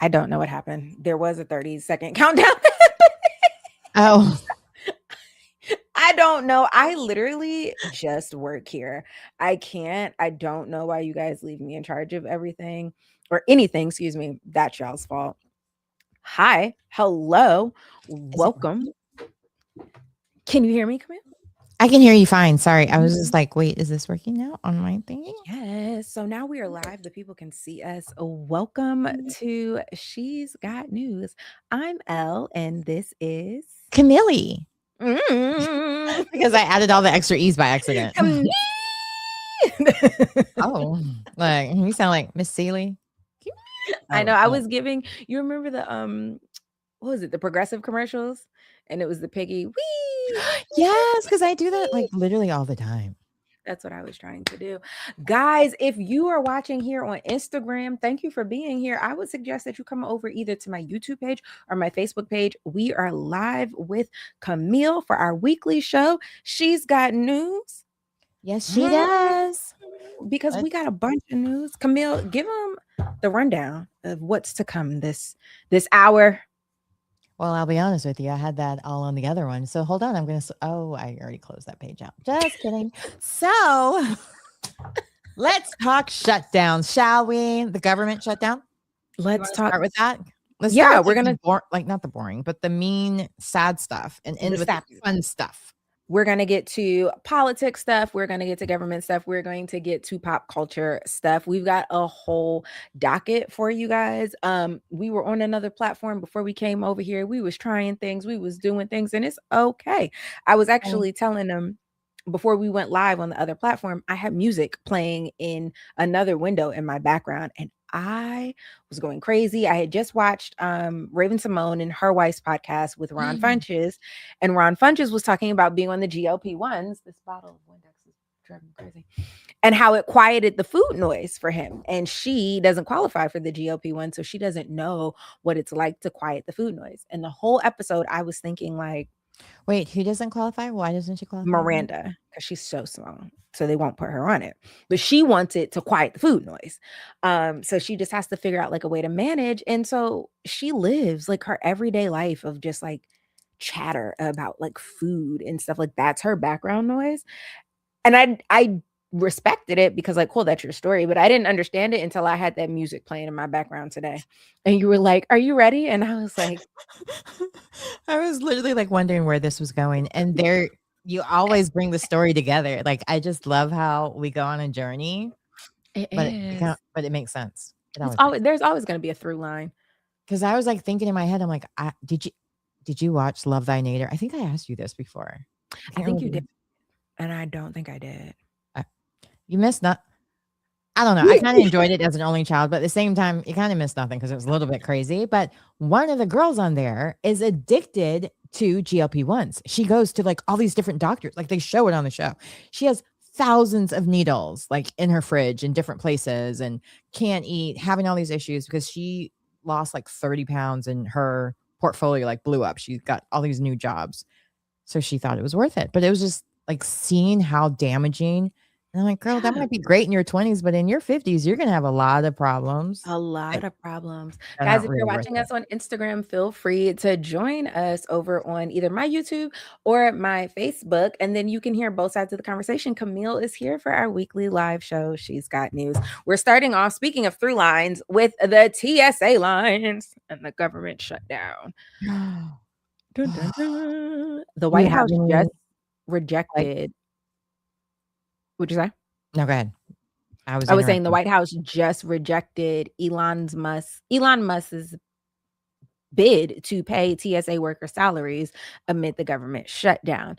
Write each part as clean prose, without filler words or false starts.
I don't know what happened. There was a 30-second countdown. Oh, I don't know. I literally just work here. I don't know why you guys leave me in charge of everything or anything. Excuse me. That's y'all's fault. Hi. Hello. is it Welcome. working? Can you hear me, Camille? I can hear you fine. Sorry. I was just like, wait, is this working now on my thingy? Yes. So now we are live. The people can see us. Welcome to She's Got News. I'm Elle, and this is Camille. Mm. Because I added all the extra E's by accident. Camille. Oh, like you sound like Miss Seeley. I know. I was giving. You remember the what was it? The Progressive commercials, and it was the piggy. Wee. Yes, because I do that like literally all the time. That's what I was trying to do. Guys, if you are watching here on Instagram, thank you for being here. I would suggest that you come over either to my YouTube page or my Facebook page. We are live with Camille for our weekly show. She's got news. Yes, she does. Because we got a bunch of news. Camille, give them the rundown of what's to come this hour. Well, I'll be honest with you. I had that all on the other one. So hold on. I'm going to. Oh, I already closed that page out. Just kidding. So let's talk shutdown, shall we? The government shutdown. Let's start with that. Let's yeah, start with we're going to like not the boring, but the mean, sad stuff and end with the fun stuff. We're going to get to politics stuff. We're going to get to government stuff. We're going to get to pop culture stuff. We've got a whole docket for you guys. We were on another platform before we came over here. We was trying things. We was doing things, and it's okay. I was actually telling them before we went live on the other platform, I had music playing in another window in my background, and I was going crazy. I had just watched Raven Simone and her wife's podcast with Ron Funches, and Ron Funches was talking about being on the GLP-1s. This bottle of Windex is driving me crazy. And how it quieted the food noise for him. And she doesn't qualify for the GLP-1, so she doesn't know what it's like to quiet the food noise. And the whole episode, I was thinking like, wait, who doesn't qualify? Why doesn't she qualify? Miranda, because she's so small, so they won't put her on it. But she wants it to quiet the food noise. So she just has to figure out like a way to manage. And so she lives like her everyday life of just like chatter about like food and stuff. Like that's her background noise. And I respected it because like, cool, that's your story. But I didn't understand it until I had that music playing in my background today. And you were like, are you ready? And I was like, I was literally like wondering where this was going. And there, you always bring the story together. Like, I just love how we go on a journey. But it makes sense. There's always going to be a through line. Because I was like thinking in my head, I'm like, did you watch Love Thy Neighbor? I think I asked you this before. I think you did. And I don't think I did. You missed not. I don't know. I kind of enjoyed it as an only child, but at the same time, you kind of missed nothing because it was a little bit crazy. But one of the girls on there is addicted to GLP-1s. She goes to like all these different doctors. Like they show it on the show. She has thousands of needles like in her fridge in different places and can't eat, having all these issues because she lost like 30 pounds and her portfolio like blew up. She got all these new jobs. So she thought it was worth it. But it was just like seeing how damaging. And I'm like, girl, that might be great in your 20s, but in your 50s, you're going to have a lot of problems. Guys, if you're watching us on Instagram, feel free to join us over on either my YouTube or my Facebook. And then you can hear both sides of the conversation. Camille is here for our weekly live show. She's got news. We're starting off, speaking of through lines, with the TSA lines and the government shutdown. Dun, dun, dun. The White House just rejected. What'd you say? No, go ahead. I was saying the White House just rejected Elon Musk's bid to pay TSA worker salaries amid the government shutdown.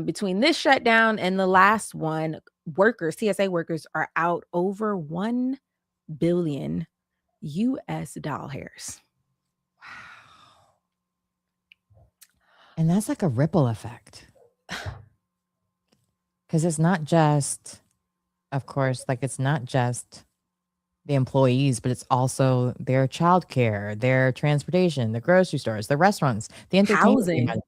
Between this shutdown and the last one, TSA workers are out over $1 billion US dollars. Wow. And that's like a ripple effect. Because it's not just, of course, like it's not just the employees, but it's also their childcare, their transportation, the grocery stores, the restaurants, the entertainment.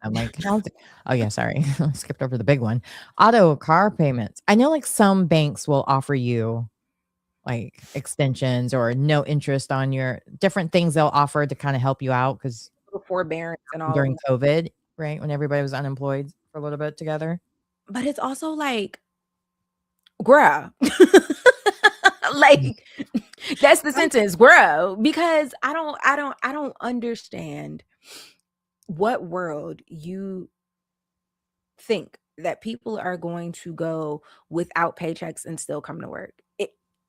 Oh yeah, sorry, I skipped over the big one. Car payments. I know, like some banks will offer you like extensions or no interest on your different things they'll offer to kind of help you out because Forbearance and all of during them. COVID, right? When everybody was unemployed for a little bit together. But it's also like, bruh. Like, that's the sentence, bruh. Because I don't understand what world you think that people are going to go without paychecks and still come to work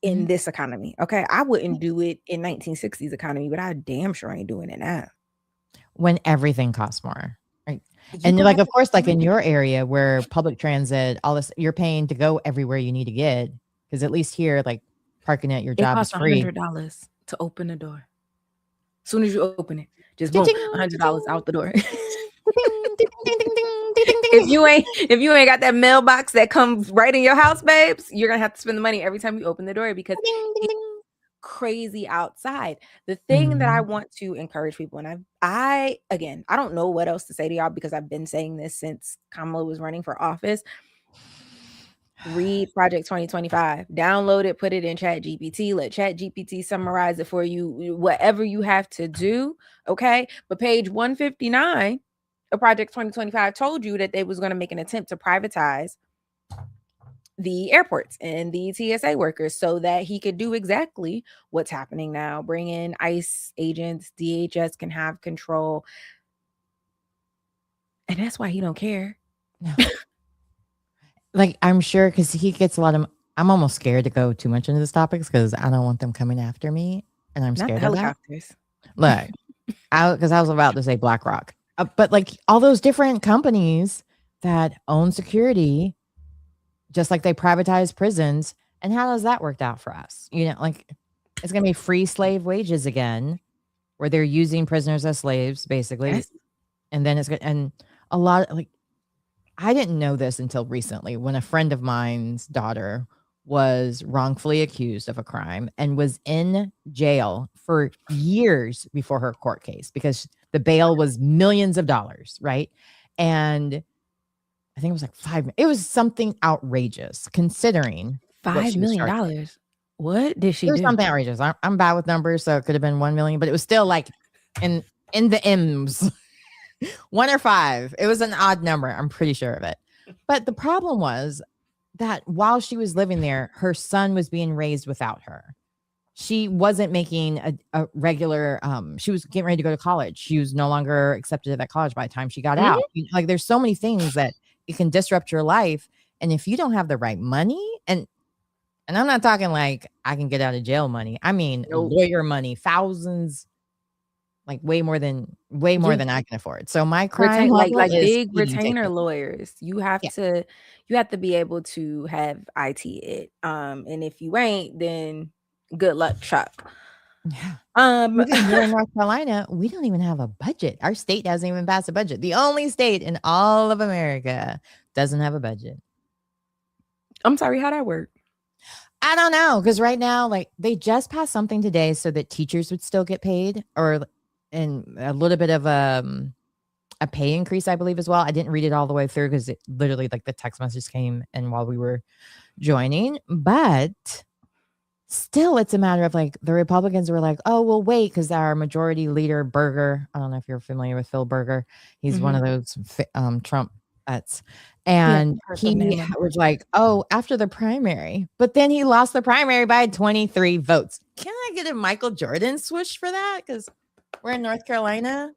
in Mhm. this economy. Okay, I wouldn't do it in 1960s economy, but I damn sure ain't doing it now. When everything costs more, right? You And gonna like, have of to course, spend like in money. your area where public transit, all this, you're paying to go everywhere you need to get because at least here, like parking at your It job is costs free. $100 to open the door. As soon as you open it, just boom, Ding, $100 out the door. ding, ding, ding, ding, ding, ding, ding, If ding. you ain't got that mailbox that comes right in your house, babes, you're gonna have to spend the money every time you open the door because Ding, ding, it's ding. crazy outside. The thing that I Mhm. want to encourage people, and I again, I don't know what else to say to y'all because I've been saying this since Kamala was running for office. Read Project 2025, download it, put it in Chat GPT, let Chat GPT summarize it for you, whatever you have to do. Okay. But page 159 of Project 2025 told you that they was going to make an attempt to privatize the airports and the TSA workers so that he could do exactly what's happening now. Bring in ICE agents, DHS can have control. And that's why he don't care. No. Like, I'm sure because he gets a lot of I'm almost scared to go too much into this topics because I don't want them coming after me, and I'm Not the scared of that. helicopters. Look, because I was about to say BlackRock, but like all those different companies that own security, just like they privatize prisons, and how does that work out for us? Like it's gonna be free slave wages again, where they're using prisoners as slaves, basically, Yes. and then it's good. And a lot like I didn't know this until recently when a friend of mine's daughter was wrongfully accused of a crime and was in jail for years before her court case because the bail was millions of dollars, right? And I think it was like it was something outrageous considering what $5 she was million. charged with. What did she It was do? something outrageous. I'm bad with numbers, so it could have been 1 million, but it was still like in the M's. 1 or 5. It was an odd number. I'm pretty sure of it. But the problem was that while she was living there, her son was being raised without her. She wasn't making a regular, she was getting ready to go to college. She was no longer accepted at that college by the time she got Mhm. out. Like, there's so many things that it can disrupt your life. And if you don't have the right money, and I'm not talking like I can get out of jail money. I mean Nope. lawyer money, thousands, like way more than Yeah. I can afford. So my crime Retain level like is big speeding retainer ticket. lawyers. Yeah. You have to be able to have IT it. And if you ain't, then good luck, Chuck. Yeah. Um Even here in North Carolina, we don't even have a budget. Our state doesn't even pass a budget. The only state in all of America doesn't have a budget. I'm sorry, how that work? I don't know, because right now, like they just passed something today so that teachers would still get paid, or and a little bit of a pay increase, I believe, as well. I didn't read it all the way through because it literally like the text message came and while we were joining, but still, it's a matter of like the Republicans were like, oh, well, wait, because our majority leader, Berger, I don't know if you're familiar with Phil Berger. He's one Mhm. of those Trump vets. Yeah, And heard the he name of was like, oh, after the primary, but then he lost the primary by 23 votes. Can I get a Michael Jordan swoosh for that? Because we're in North Carolina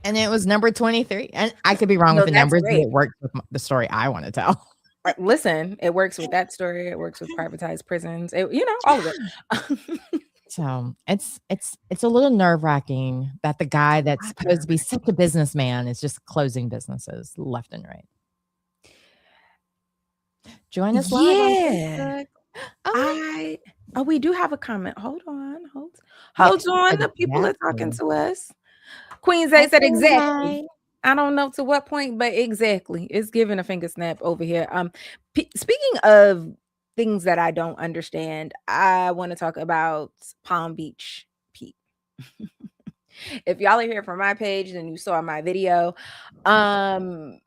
and it was number 23. And I could be wrong with No, the that's numbers, but great. it works with the story I want to tell. Listen, it works with that story. It works with privatized prisons. All of it. So it's a little nerve wracking that the guy that's supposed to be such a businessman is just closing businesses left and right. Join us live on Yeah. Facebook. Oh, We do have a comment. Hold on. yeah. Hold on. The people are talking Exactly. to us. Queen Hi, Zay said Queen exactly. Zay. I don't know to what point, but exactly. It's giving a finger snap over here. Speaking of things that I don't understand, I want to talk about Palm Beach Pete. If y'all are here from my page, then you saw my video. Um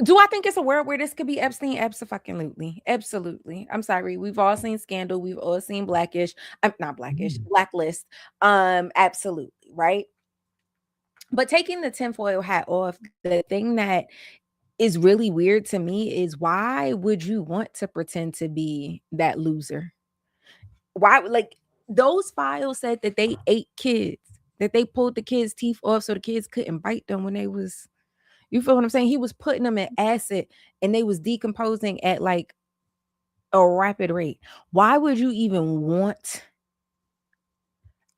Do I think it's a world where this could be Epstein? Absolutely. Absolutely. I'm sorry. We've all seen Scandal. We've all seen Blackish. Not Blackish, Mm. Blacklist. Absolutely. Right. But taking the tinfoil hat off, the thing that is really weird to me is why would you want to pretend to be that loser? Why, like, those files said that they ate kids, that they pulled the kids' teeth off so the kids couldn't bite them when they was, you feel what I'm saying? He was putting them in acid and they was decomposing at like a rapid rate. Why would you even want?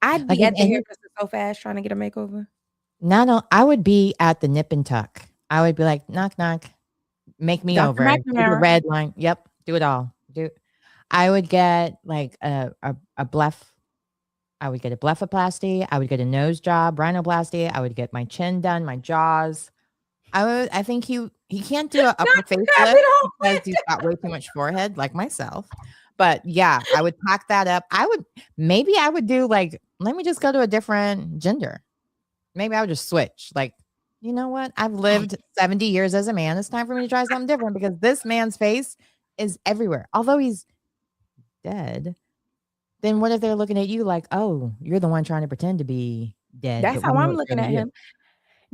I'd Like be if at the any, hairdresser so fast trying to get a makeover. I would be at the nip and tuck. I would be like, knock, knock, make me Dr. over. Do the McNamara. red line. Yep, do it all. I would get like a bleph. I would get a blepharoplasty. I would get a nose job, rhinoplasty. I would get my chin done, my jaws. I think he can't do an upper Not to have facelift it all because he's got way too much forehead, like myself. But yeah, I would pack that up. Maybe I would do like, let me just go to a different gender. Maybe I would just switch. Like, you know what? I've lived 70 years as a man. It's time for me to try something different because this man's face is everywhere. Although he's dead, then what if they're looking at you like, oh, you're the one trying to pretend to be dead? That's But we how know I'm it's looking really at you. him.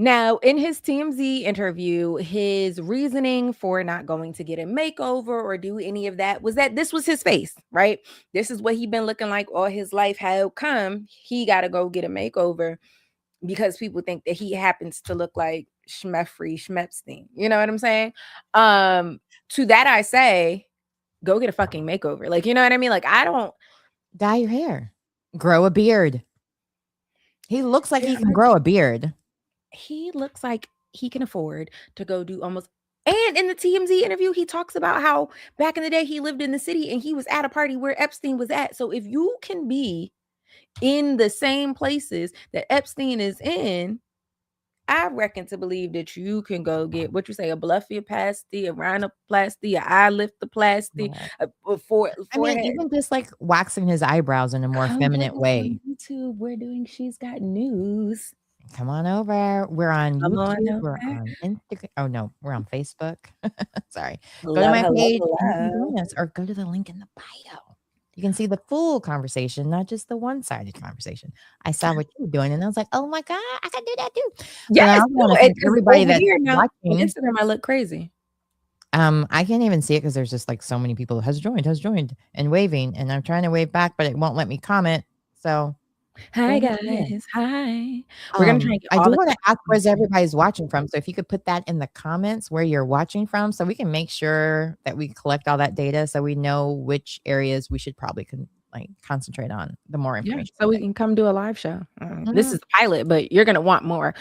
Now, in his TMZ interview, his reasoning for not going to get a makeover or do any of that was that this was his face, right? This is what he'd been looking like all his life. How come he got to go get a makeover because people think that he happens to look like Schmeffrey Schmepstein? You know what I'm saying? To that I say, go get a fucking makeover. Like, you know what I mean? Like, I don't. Dye your hair, grow a beard. He looks like he can grow a beard. He looks like he can afford to go do almost. And in the TMZ interview, he talks about how back in the day he lived in the city and he was at a party where Epstein was at. So if you can be in the same places that Epstein is in, I reckon to believe that you can go get what you say, a blepharoplasty, a rhinoplasty, a eyeliftoplasty, a I mean, forehead. even just like waxing his eyebrows in a more Come get feminine us way. on YouTube. We're doing She's Got News. Come on over. We're on Come on YouTube. We're over. on Instagram. Oh no, we're on Facebook. Sorry. Go to Hello, my hello, page and you can hello. join us, or go to the link in the bio. You can see the full conversation, not just the one-sided conversation. I saw what you were doing, and I was like, "Oh my god, I can do that too." But I Yes, also no, want to thank because everybody over that's here now on watching. Instagram, I look crazy. I can't even see it because there's just like so many people has joined, and waving, and I'm trying to wave back, but it won't let me comment. So Hi thank you. guys, hi. We're gonna try and get I all do the want to ask where's questions. everybody's watching from. So if you could put that in the comments where you're watching from, so we can make sure that we collect all that data, so we know which areas we should probably concentrate on. The more Yeah, information so we we get. can come do a live show. This Mhm. is the pilot, but you're gonna want more.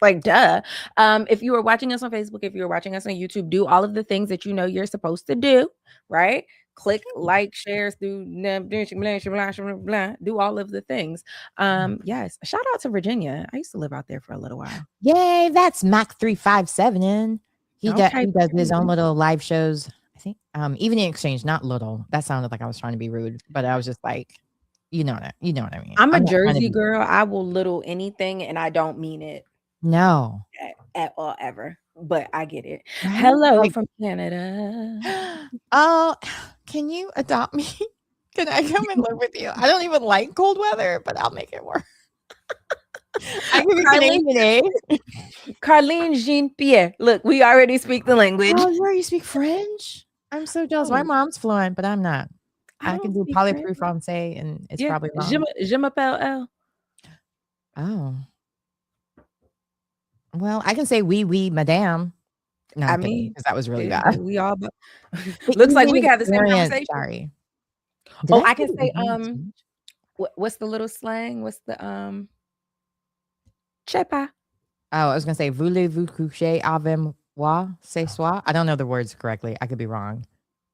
Like duh. If you are watching us on Facebook, if you're watching us on YouTube, do all of the things that you know you're supposed to do, right? Click like, shares, do all of the things. Yes. Shout out to Virginia. I used to live out there for a little while. Yay, that's Mac 357. He Okay. does his own little live shows. I think Evening Exchange, not little. That sounded like I was trying to be rude, but I was just like, you know what I mean. I'm a I'm not trying to Jersey be girl. I will little anything and I don't mean it no. at all ever. But I get it. Right? Hello Like, from Canada. oh, can you adopt me? Can I come and live with you? I don't even like cold weather, but I'll make it work. I can be Canadian, eh? Carlene Jean Pierre. Look, we already speak the language. Oh, you speak French? I'm so jealous. My Oh, mom's fluent, but I'm not. I I can don't do speak parler French. plus français, and it's Yeah. probably wrong. Je m'appelle Elle. Oh. Well, I can say oui, madame. No, I I'm kidding, mean, because that was really bad. we all The looks like we evening got the same experience, conversation. sorry. Did Oh, I I say can the say evening experience? what's the little slang? What's the chepa? Oh, I was gonna say voulez-vous coucher avec moi ce soir? I don't know the words correctly. I could be wrong.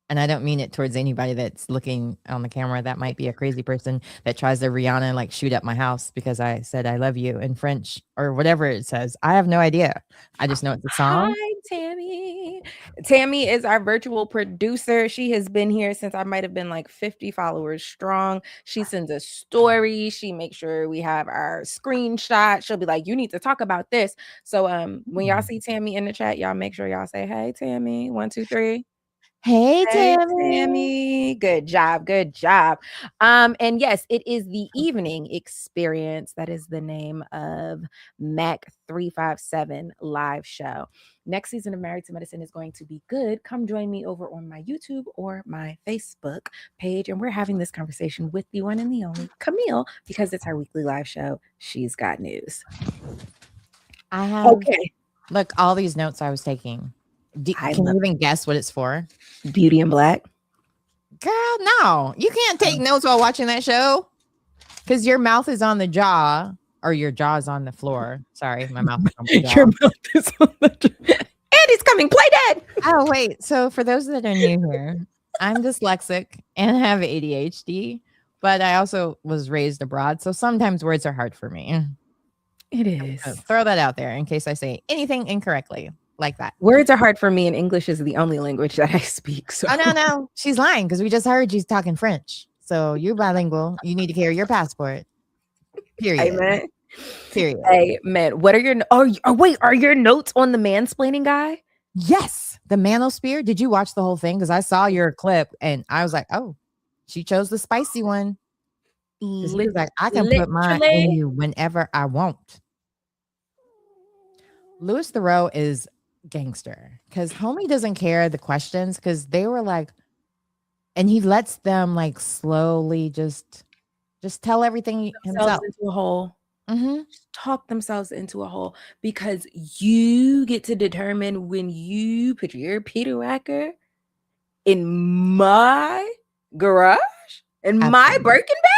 And I don't mean it towards anybody that's looking on the camera. That might be a crazy person that tries to Rihanna like shoot up my house because I said I love you in French or whatever it says. I have no idea. I just know it's a song. Hi, Tammy. Tammy is our virtual producer. She has been here since I might have been like 50 followers strong. She sends us stories. She makes sure we have our screenshot. She'll be like, you need to talk about this. So when y'all see Tammy in the chat, y'all make sure y'all say, hey, Tammy, 1, 2, 3. Hey, Hey, Tammy. Tammy. Good job. Good job. And yes, it is the evening experience. That is the name of Mac 357 live show. Next season of Married to Medicine is going to be good. Come join me over on my YouTube or my Facebook page. And we're having this conversation with the one and the only Camille because it's our weekly live show. She's got news. I have look, all these notes I was taking. Can you even guess what it's for? Beauty in Black. Girl, no. You can't take notes while watching that show because your mouth is on the jaw or your jaw is on the floor. Sorry, my mouth is on the jaw. Your mouth is on the jaw. And he's coming. Play dead. Oh, wait. So for those that are new here, I'm dyslexic and have ADHD, but I also was raised abroad. So sometimes words are hard for me. It is. Throw that out there in case I say anything incorrectly like that. Words are hard for me, and English is the only language that I speak. So. Oh, no. She's lying because we just heard you talking French. So you're bilingual. You need to carry your passport. Period. Amen. Period. Amen. What are your are your notes on the mansplaining guy? Yes. The Manosphere. Did you watch the whole thing? Because I saw your clip and I was like, oh, she chose the spicy one. He was like, I can put mine in you whenever I want. Louis Theroux is gangster because homie doesn't care the questions because they were like, and he lets them like slowly just tell everything himself into a hole. Mm-hmm. Talk themselves into a hole because you get to determine when you put your Peter Wacker in my garage in my Birkin bag.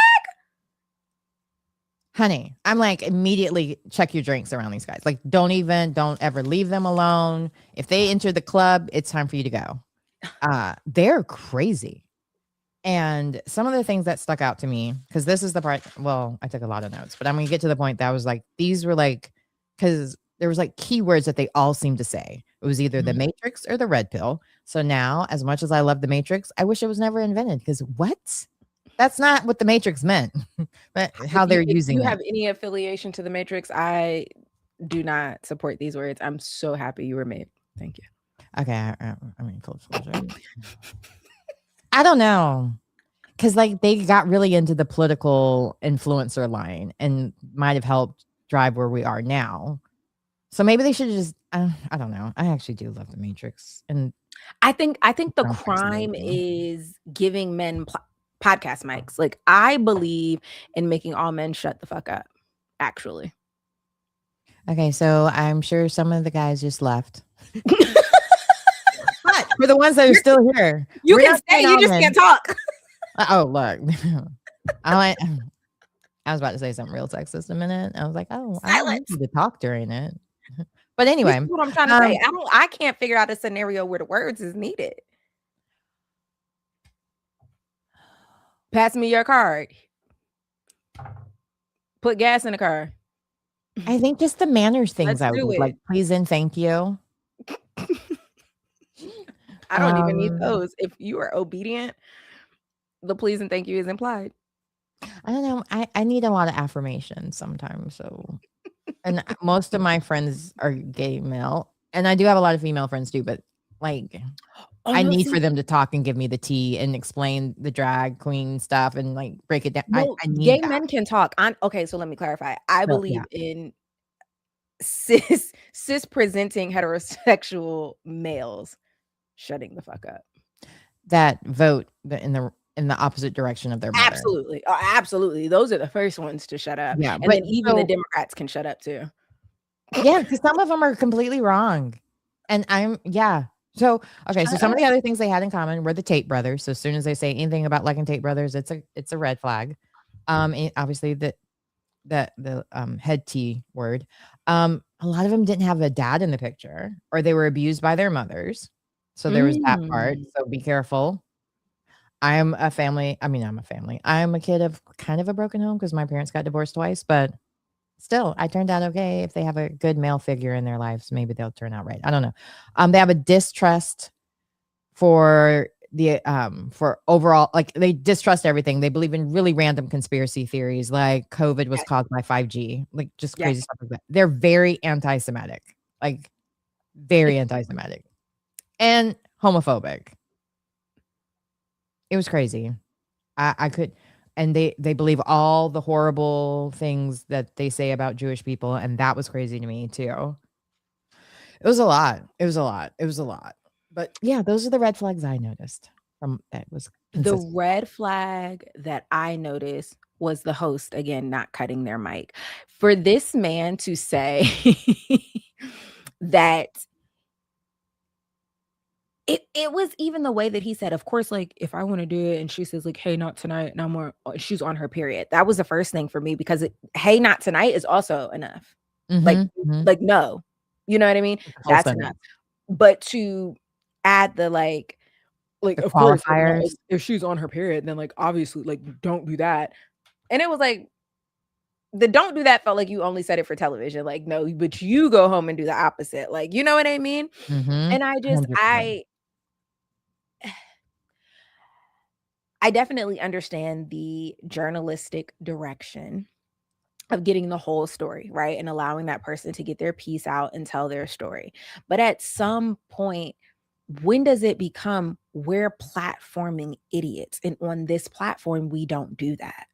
Honey, I'm like, immediately check your drinks around these guys. Like, don't ever leave them alone. If they enter the club, it's time for you to go. They're crazy. And some of the things that stuck out to me, because this is the part, well, I took a lot of notes, but I'm going to get to the point that I was like, these were like, because there was like keywords that they all seemed to say. It was either the Matrix or the red pill. So now, as much as I love the Matrix, I wish it was never invented because what? That's not what the Matrix meant, but how they're using it. If you have any affiliation to the Matrix, I do not support these words. I'm so happy you were made. Thank you. Okay. I mean, full disclosure. I don't know. Because like they got really into the political influencer line and might have helped drive where we are now. So maybe they should just, I don't know. I actually do love the Matrix. And I think the crime is giving men podcast mics. Like, I believe in making all men shut the fuck up, actually. Okay, so I'm sure some of the guys just left. But for the ones that are still here, you can stay, you just can't talk. Oh, look. I was about to say something real sexist a minute. I was like, oh, I don't need to talk during it. But anyway. This is what I'm trying to say. I can't figure out a scenario where the words is needed. Pass me your card. Put gas in the car. I think just the manners things I would like, please and thank you. I don't even need those. If you are obedient, the please and thank you is implied. I don't know. I need a lot of affirmation sometimes. So, and most of my friends are gay male, and I do have a lot of female friends too, but like, I need for them to talk and give me the tea and explain the drag queen stuff and like break it down. No, I need gay men can talk. Okay, so let me clarify. I believe in cis presenting heterosexual males shutting the fuck up. That vote in the opposite direction of their mother. Absolutely. Oh, absolutely. Those are the first ones to shut up. Yeah, and then even the Democrats can shut up too. Yeah, because some of them are completely wrong. And So, okay, so some of the other things they had in common were the Tate brothers. So as soon as they say anything about liking Tate brothers, it's a red flag. Obviously the head T word. A lot of them didn't have a dad in the picture, or they were abused by their mothers. So there was that part. So be careful. I'm a kid of kind of a broken home because my parents got divorced twice, but still, I turned out okay. If they have a good male figure in their lives, maybe they'll turn out right. I don't know. They have a distrust for the for overall, like they distrust everything. They believe in really random conspiracy theories, like COVID was Yes. caused by 5G, like just Yes. crazy stuff like that. They're very anti-Semitic, like very anti-Semitic and homophobic. It was crazy. I could, and they believe all the horrible things that they say about Jewish people, and that was crazy to me too. It was a lot. It was a lot. It was a lot. But yeah, those are the red flags I noticed from that was The consistent. red flag that I noticed was the host again not cutting their mic. For this man to say that it was even the way that he said, of course, like if I want to do it, and she says like, "Hey, not tonight," no more. She's on her period. That was the first thing for me because "Hey, not tonight" is also enough. Like, Mhm, mhm. no, you know what I mean? Like a full That's enough. sentence. But to add the like, The of course, like, no, qualifiers. if she's on her period, then like obviously, like, don't do that. And it was like the "don't do that" felt like you only said it for television. Like, no, but you go home and do the opposite. Like, you know what I mean? Mhm. And I 100%. I definitely understand the journalistic direction of getting the whole story, right? And allowing that person to get their piece out and tell their story. But at some point, when does it become we're platforming idiots? And on this platform, we don't do that.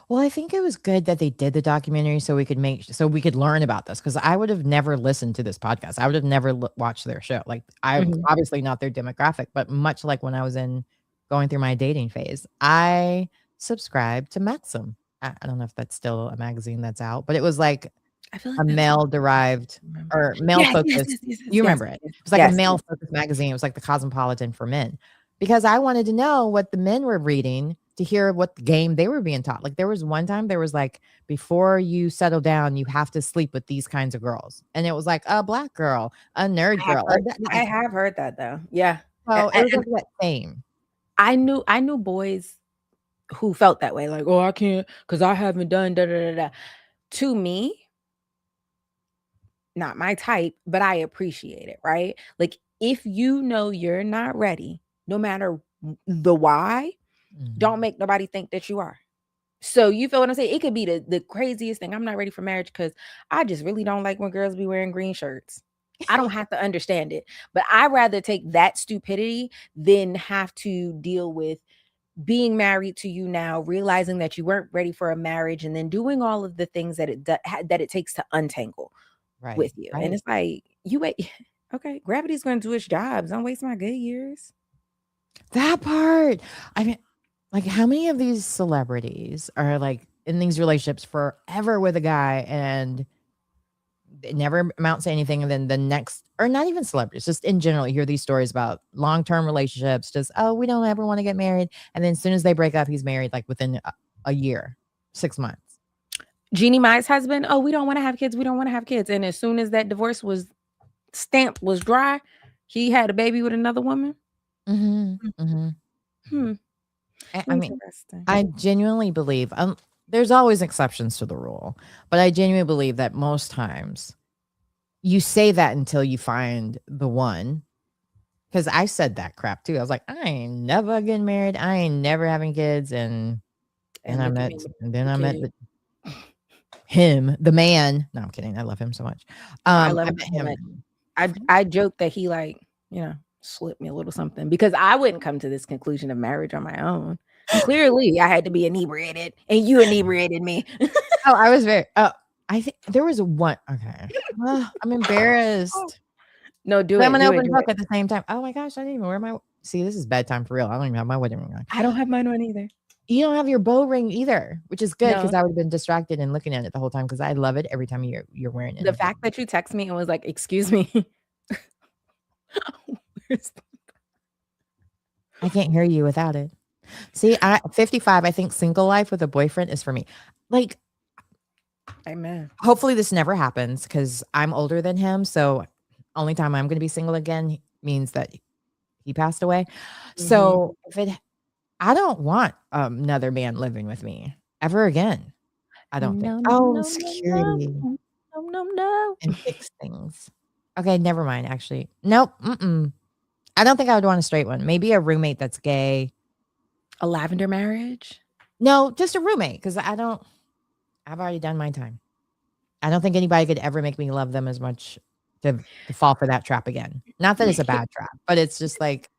Well, I think it was good that they did the documentary so we could learn about this, because I would have never listened to this podcast. I would have never watched their show. Like, I'm Mhm. obviously not their demographic, but much like when I was going through my dating phase, I subscribed to Maxim. I don't know if that's still a magazine that's out, but it was like I feel a like that's male derived remember. or male Yes, yes, focused. yes, yes, yes, You yes, remember it? yes, It was like a yes, male yes. focused magazine. It was like the Cosmopolitan for men, because I wanted to know what the men were reading to hear what game they were being taught. Like, there was one time there was like, before you settle down, you have to sleep with these kinds of girls, and it was like a black girl, a nerd girl, like that. I have heard that though. Yeah. So it was And like that same. I knew boys who felt that way, like, "Oh, I can't because I haven't done da da da da." To me, not my type, but I appreciate it, right? Like, if you know you're not ready, no matter the why, don't Mhm. make nobody think that you are. So you feel what I'm saying? It could be the craziest thing. I'm not ready for marriage because I just really don't like when girls be wearing green shirts. I don't have to understand it, but I rather take that stupidity than have to deal with being married to you now, realizing that you weren't ready for a marriage, and then doing all of the things that that it takes to untangle Right, with you. And right. it's like, you wait, okay, gravity's going to do its job. Don't waste my good years. That part. I mean, like, how many of these celebrities are like in these relationships forever with a guy, and it never amounts to anything, and then the next, or not even celebrities, just in general, you hear these stories about long-term relationships, just, "Oh, we don't ever wanna get married," and then as soon as they break up, he's married, like, within a year, 6 months. Jeannie Mai's husband, oh, we don't want to have kids. We don't want to have kids. And as soon as that divorce was stamp was dry, he had a baby with another woman. Mhm, mhm. Hmm. I mean, Interesting. I genuinely believe, there's always exceptions to the rule, but I genuinely believe that most times you say that until you find the one. 'Cause I said that crap too. I was like, "I ain't never getting married. I ain't never having kids," and then And I look at met me with then the I met kid. the him, the man. No, I'm kidding. I love him so much. I love I him met so him much. in I joke that he like, slipped me a little something because I wouldn't come to this conclusion of marriage on my own. Clearly, I had to be inebriated, and you inebriated me. Oh, I was very I think there was one, okay. I'm embarrassed. No, do But I'm it, an do it, open do book it. at the same time. Oh my gosh, I didn't even wear my see, this is bedtime for real. I don't even have my wedding ring on. I don't have mine on either. You don't have your bow ring either, which is good because No. I would've been distracted and looking at it the whole time, because I love it every time you're wearing The anything. fact that you text me and was like, "Excuse me." Where's I can't hear you without it. See, 55, I think single life with a boyfriend is for me. Like, Amen. hopefully this never happens, because I'm older than him, so only time I'm gonna be single again means that he passed away. Mhm. So, if it I don't want another man living with me ever again. I don't think. No, no, Oh, no, no, no, security no, no, no. and fix things. Okay, never mind. Actually, nope. I don't think I would want a straight one. Maybe a roommate that's gay. A lavender marriage? No, just a roommate because I don't. I've already done my time. I don't think anybody could ever make me love them as much to fall for that trap again. Not that it's a bad trap, but it's just like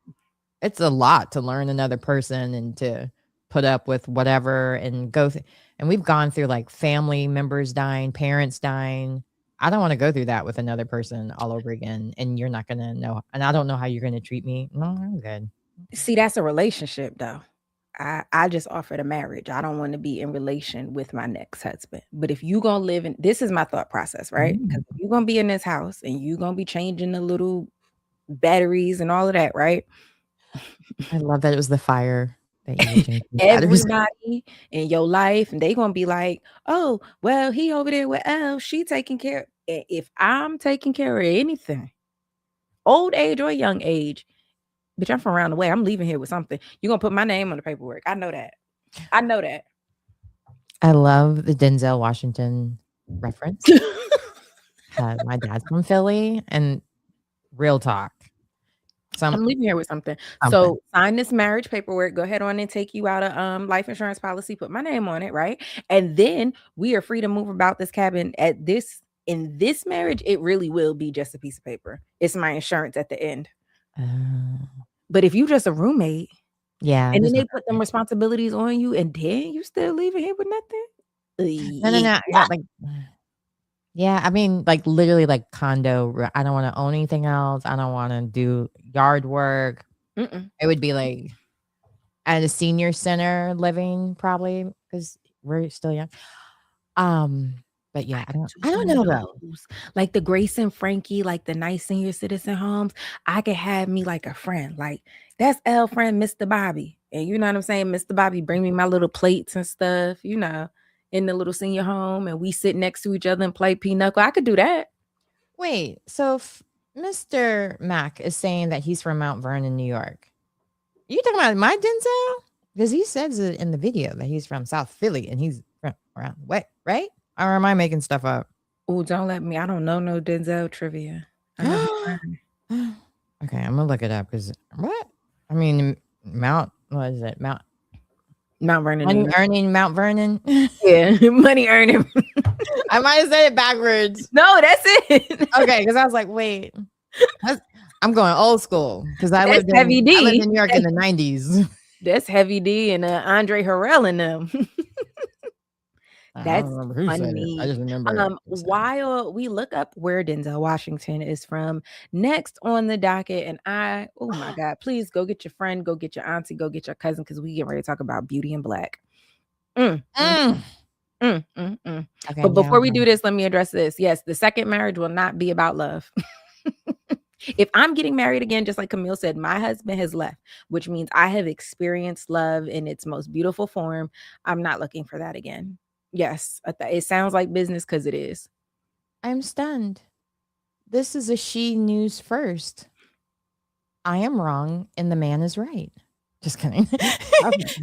it's a lot to learn another person and to put up with whatever and go and we've gone through like family members dying, parents dying. I don't want to go through that with another person all over again. And you're not gonna know, and I don't know how you're gonna treat me. No, I'm good. See, that's a relationship though. I just offered a marriage. I don't want to be in relation with my next husband. But if you gonna live in this is my thought process, right? Because Mm. if you're gonna be in this house and you're gonna be changing the little batteries and all of that, right? I love that it was the fire that you were changing the batteries. Everybody in your life, and they gonna be like, oh, well, he over there with Elle, she taking care. If I'm taking care of anything, old age or young age, bitch, I'm from around the way. I'm leaving here with something. You're gonna put my name on the paperwork. I know that. I know that. I love the Denzel Washington reference. My dad's from Philly, and real talk. I'm leaving here with something. Something. So sign this marriage paperwork. Go ahead on and take you out a life insurance policy. Put my name on it, right? And then we are free to move about this cabin. In this marriage, it really will be just a piece of paper. It's my insurance at the end. But if you just a roommate, yeah, and then they put them responsibilities on you, and then you still leaving here with nothing. No. Yeah, like, yeah, I mean, like literally, like condo. I don't want to own anything else. I don't want to do yard work. Mm-mm. It would be like at a senior center living, probably because we're still young. But yeah, I don't know though. Like the Grace and Frankie, like the nice senior citizen homes. I could have me like a friend, like that's Elle friend, Mr. Bobby, and you know what I'm saying. Mr. Bobby bring me my little plates and stuff, you know, in the little senior home, and we sit next to each other and play pinochle. I could do that. Wait, so Mr. Mac is saying that he's from Mount Vernon, New York. You talking about my Denzel? Because he says it in the video that he's from South Philly and he's from around the way, right? Or am I making stuff up? Oh, don't let me. I don't know no Denzel trivia. Okay, I'm gonna look it up because what? I mean, what is it? Mount Vernon. Money earning Mount Vernon. Yeah, money earning. I might have said it backwards. No, that's it. Okay, because I was like, wait, I'm going old school because I lived in New York in the 90s. That's Heavy D and Andre Harrell in them. That's funny. I just remember. While we look up where Denzel Washington is from, next on the docket, and oh my God, please go get your friend, go get your auntie, go get your cousin, because we get ready to talk about Beauty and Black. Okay, but before we do this, let me address this. Yes, the second marriage will not be about love. If I'm getting married again, just like Camille said, my husband has left, which means I have experienced love in its most beautiful form. I'm not looking for that again. Yes, it sounds like business because it is. I'm stunned. This is a she news first. I am wrong and the man is right. Just kidding.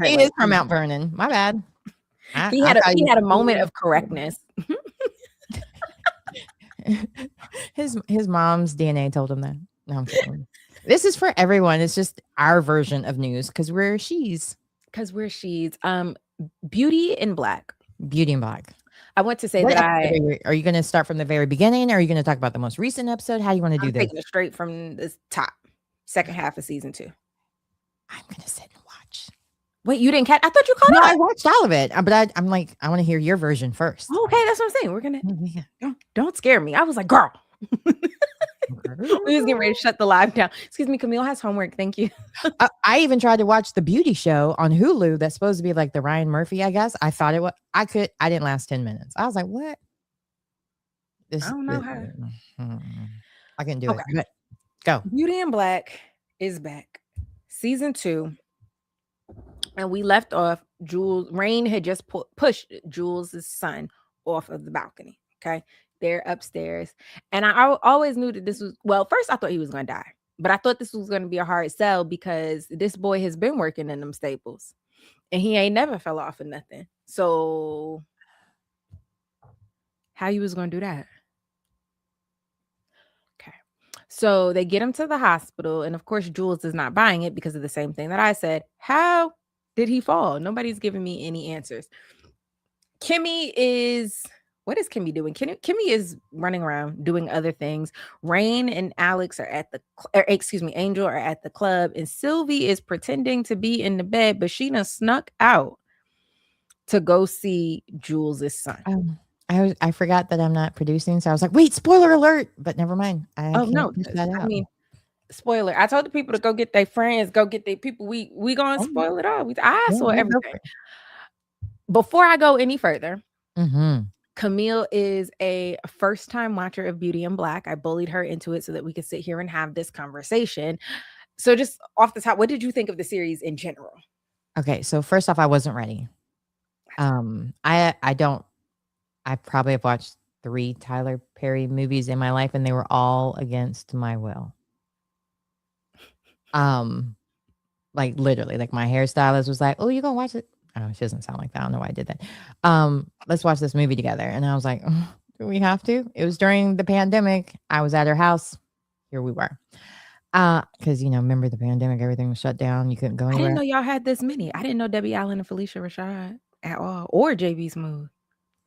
He is from Mount Vernon. My bad. He had a moment of correctness. His mom's DNA told him that. No, I'm kidding. This is for everyone. It's just our version of news because we're she's. Beauty and Black. Beauty and Black. I want to say are you going to start from the very beginning or are you going to talk about the most recent episode? How do you want to do this? Taking it straight from the top, second half of season 2. I'm going to sit and watch. Wait, you didn't catch? I thought you caught up. I watched all of it, but I'm like, I want to hear your version first. Okay, that's what I'm saying. We're gonna don't scare me. I was like, girl. We was getting ready to shut the live down. Excuse me, Camille has homework. Thank you. I even tried to watch the beauty show on Hulu. That's supposed to be like the Ryan Murphy, I guess. I thought it was. I didn't last 10 minutes. I was like, what? I don't know how. I can do it. Go. Beauty and Black is back. Season 2. And we left off. Rain had just pushed Jules' son off of the balcony. Okay. They're upstairs. And I always knew that this was, well, first I thought he was going to die, but I thought this was going to be a hard sell because this boy has been working in them staples and he ain't never fell off of nothing. So How you was gonna do that? Okay. So they get him to the hospital, and of course, Jules is not buying it because of the same thing that I said. How did he fall? Nobody's giving me any answers. Kimmy is what is Kimmy doing? Kimmy is running around doing other things. Rain and Alex are at the excuse me, Angel are at the club, and Sylvie is pretending to be in the bed, but she done snuck out to go see Jules's son. I forgot that I'm not producing, so I was like, wait, spoiler alert, but never mind. I Oh can't no, push that out. I mean, spoiler. I told the people to go get their friends, go get their people. We gonna spoil it all. I saw everything. Before I go any further, Camille is a first-time watcher of Beauty in Black. I bullied her into it so that we could sit here and have this conversation. So just off the top, what did you think of the series in general? Okay, so first off, I wasn't ready. I probably have watched 3 Tyler Perry movies in my life, and they were all against my will. Like literally, like my hairstylist was like, "Oh, you gonna watch it?" Oh, she doesn't sound like that. I don't know why I did that. Let's watch this movie together. And I was like, oh, do we have to? It was during the pandemic. I was at her house. Here we were. Because remember the pandemic, everything was shut down. You couldn't go anywhere. I didn't know y'all had this many. I didn't know Debbie Allen and Felicia Rashad at all, or JB Smooth.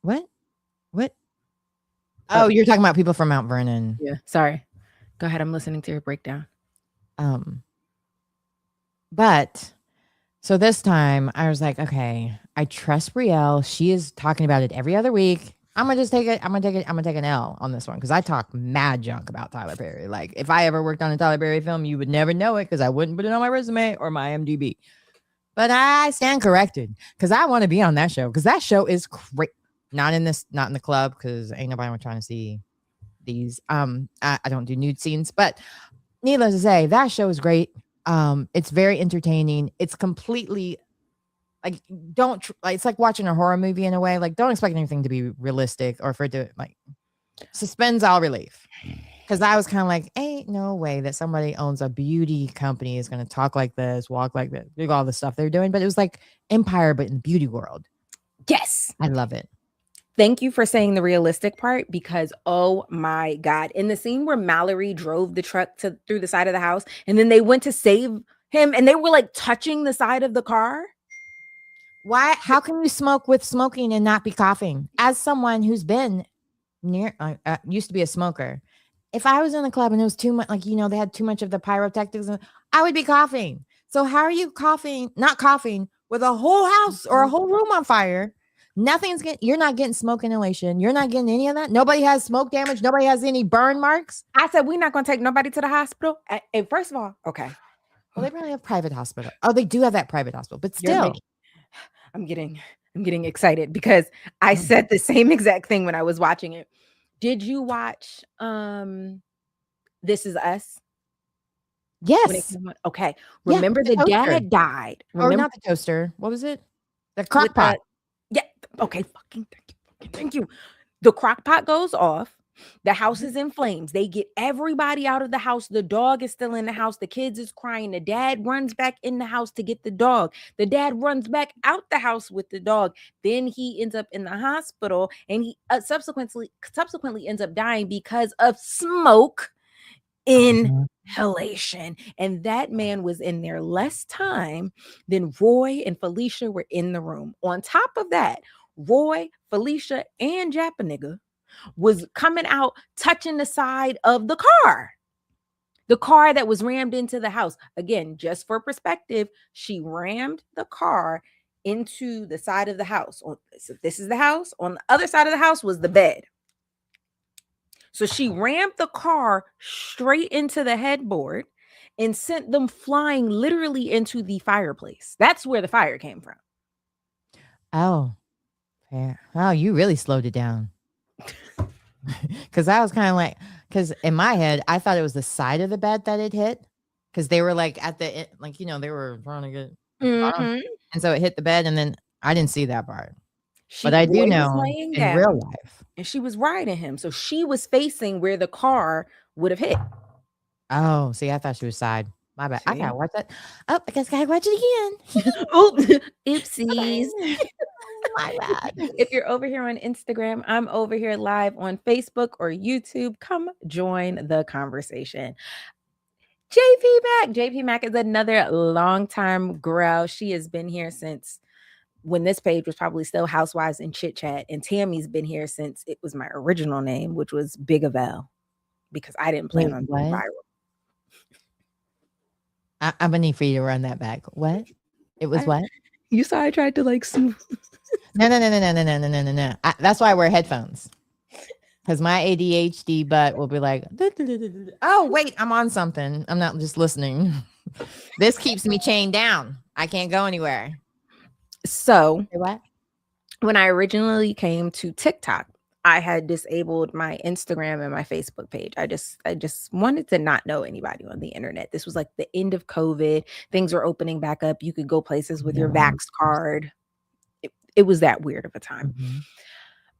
What? Oh, you're talking about people from Mount Vernon. Yeah. Sorry. Go ahead. I'm listening to your breakdown. But so this time I was like, okay, I trust Brielle. She is talking about it every other week. I'm gonna take an L on this one because I talk mad junk about Tyler Perry. Like if I ever worked on a Tyler Perry film, you would never know it because I wouldn't put it on my resume or my IMDb. But I stand corrected because I want to be on that show because that show is great. Not in the club because ain't nobody trying to see these. I don't do nude scenes, but needless to say, that show is great. It's very entertaining. It's completely like it's like watching a horror movie in a way. Like don't expect anything to be realistic or for it to like suspends all relief. Because I was kind of like, ain't no way that somebody owns a beauty company is going to talk like this, walk like this, do all the stuff they're doing. But it was like Empire, but in the beauty world. Yes, I love it. Thank you for saying the realistic part because, oh my God, in the scene where Mallory drove the truck through the side of the house and then they went to save him and they were like touching the side of the car. Why? How can you smoke with smoking and not be coughing? As someone who's been used to be a smoker, if I was in the club and it was too much, like, they had too much of the pyrotechnics, I would be coughing. So how are you not coughing with a whole house or a whole room on fire? You're not getting smoke inhalation. You're not getting any of that. Nobody has smoke damage. Nobody has any burn marks. I said, we're not going to take nobody to the hospital. And first of all, okay. Well, they probably have private hospital. Oh, they do have that private hospital, but still. I'm getting excited because I said the same exact thing when I was watching it. Did you watch This Is Us? Yes. Okay. Remember the dad died. Or not the toaster. What was it? The crock pot. Yeah. Okay. Thank you. The crock pot goes off. The house is in flames. They get everybody out of the house. The dog is still in the house. The kids is crying. The dad runs back in the house to get the dog. The dad runs back out the house with the dog. Then he ends up in the hospital and he subsequently ends up dying because of smoke inhalation. And that man was in there less time than Roy and Felicia were in the room. On top of that, Roy, Felicia, and Japanigga was coming out touching the side of the car that was rammed into the house. Again, just for perspective, she rammed the car into the side of the house. So this is the house. On the other side of the house was the bed. So she rammed the car straight into the headboard and sent them flying literally into the fireplace. That's where the fire came from. Oh, fair. Wow, you really slowed it down. Because I was kind of like, because in my head, I thought it was the side of the bed that it hit. Because they were like at the, like, they were trying to get, and so it hit the bed. And then I didn't see that part. But I do know in real life. And she was riding him. So she was facing where the car would have hit. Oh, see, I thought she was side. My bad. See? I gotta watch that. Oh, I guess I gotta watch it again. Oh, oopsies. My bad. If you're over here on Instagram, I'm over here live on Facebook or YouTube. Come join the conversation. JP Mac. JP Mac is another longtime girl. She has been here since when this page was probably still Housewives and Chit Chat. And Tammy's been here since it was my original name, which was Big of L, because I didn't plan on going what? viral. I'm gonna need for you to run that back. What? It was what? You saw I tried to like smooth. No. That's why I wear headphones. Because my ADHD butt will be like, oh, wait, I'm on something. I'm not just listening. This keeps me chained down. I can't go anywhere. So what? When I originally came to TikTok, I had disabled my Instagram and my Facebook page. I just wanted to not know anybody on the internet. This was like the end of COVID. Things were opening back up. You could go places with your Vax card. It was that weird of a time. Mm-hmm.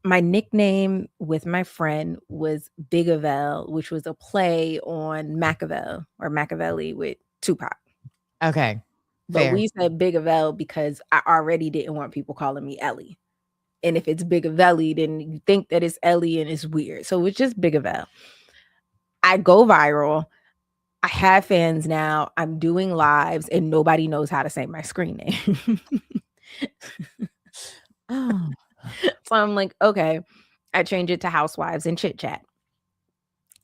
My nickname with my friend was Big of L, which was a play on Machiavelli with Tupac. Okay. But we said Big of L because I already didn't want people calling me Ellie. And if it's Big of Ellie, then you think that it's Ellie and it's weird. So it's just Big of L. I go viral. I have fans now. I'm doing lives and nobody knows how to say my screen name. Oh. So I'm like, okay, I change it to Housewives and Chit Chat.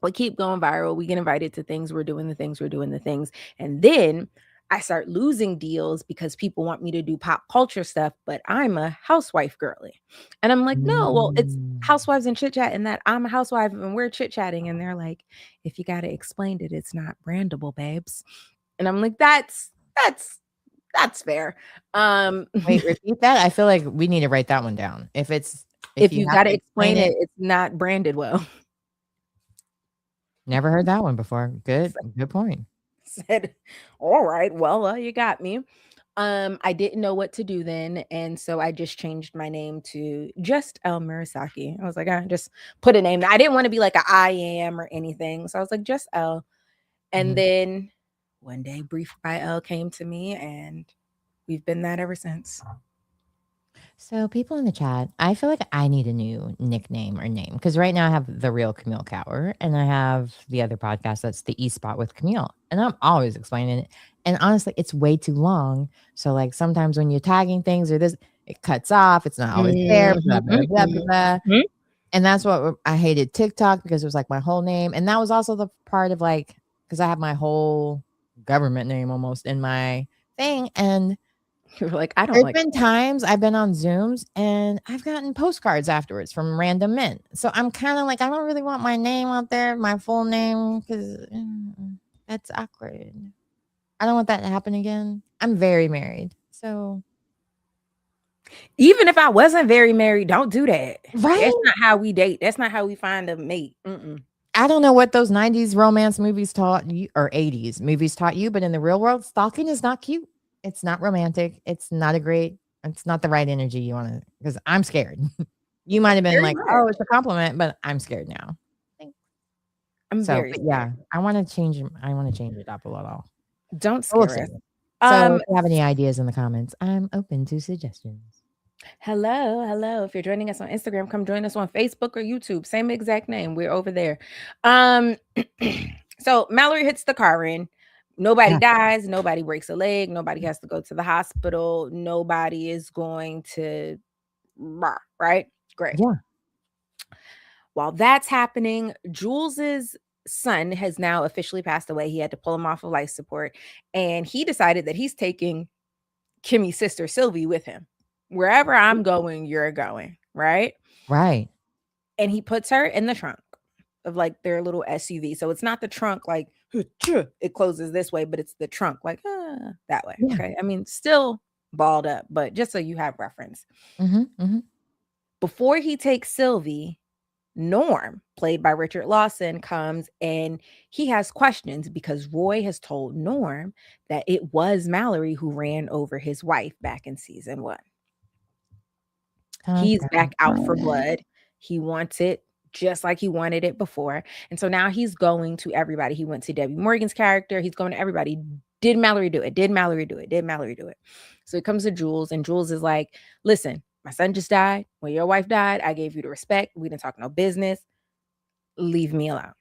We keep going viral. We get invited to things. We're doing the things. And then I start losing deals because people want me to do pop culture stuff, but I'm a housewife girly. And I'm like, no, well, it's Housewives and Chit Chat and that I'm a housewife and we're chit chatting. And they're like, if you got to explain it, it's not brandable, babes. And I'm like, that's fair. Wait, repeat that. I feel like we need to write that one down. If you got to explain it, it's not branded well. Never heard that one before. Good point. Said, all right, well, you got me. I didn't know what to do then, and so I just changed my name to just Elle Murasaki. I was like, I just put a name. I didn't want to be like a I am or anything, so I was like, just Elle. And then one day, Brief by Elle came to me, and we've been that ever since. So people in the chat, I feel like I need a new nickname or name because right now I have The Real Camille Cower and I have the other podcast that's The E-Spot with Camille. And I'm always explaining it. And honestly, it's way too long. So like sometimes when you're tagging things or this, it cuts off. It's not always there. Blah, blah, blah, blah, blah. And that's what I hated TikTok because it was like my whole name. And that was also the part of like, because I have my whole government name almost in my thing. And you're like, I don't there's like. Been times I've been on Zooms and I've gotten postcards afterwards from random men. So I'm kind of like, I don't really want my name out there, my full name, because that's awkward. I don't want that to happen again. I'm very married. So even if I wasn't very married, don't do that. Right? That's not how we date. That's not how we find a mate. I don't know what those 90s romance movies taught you or 80s movies taught you, but in the real world, stalking is not cute. It's not romantic. It's not the right energy you want to, because I'm scared. You might have been like, oh, it's a compliment, but I'm scared now. I'm very scared. Yeah, I want to change it up a little. Don't scare us. So if you have any ideas in the comments, I'm open to suggestions. Hello. If you're joining us on Instagram, come join us on Facebook or YouTube. Same exact name. We're over there. So Mallory hits the car in. Nobody dies. Nobody breaks a leg. Nobody has to go to the hospital. Nobody is going to, right? Great. Yeah. While that's happening, Jules's son has now officially passed away. He had to pull him off of life support. And he decided that he's taking Kimmy's sister, Sylvie, with him. Wherever I'm going, you're going, right? Right. And he puts her in the trunk of like their little SUV. So it's not the trunk like it closes this way, but it's the trunk like that way. Yeah. Okay. I mean, still balled up, but just so you have reference. Before he takes Sylvie, Norm, played by Richard Lawson, comes and he has questions because Roy has told Norm that it was Mallory who ran over his wife back in season 1. He's back out for blood. He wants it just like he wanted it before. And so now he's going to everybody. He went to Debbie Morgan's character. He's going to everybody. Did Mallory do it? Did Mallory do it? Did Mallory do it? So he comes to Jules and Jules is like, listen, My son just died. When your wife died, I gave you the respect. We didn't talk no business. Leave me alone.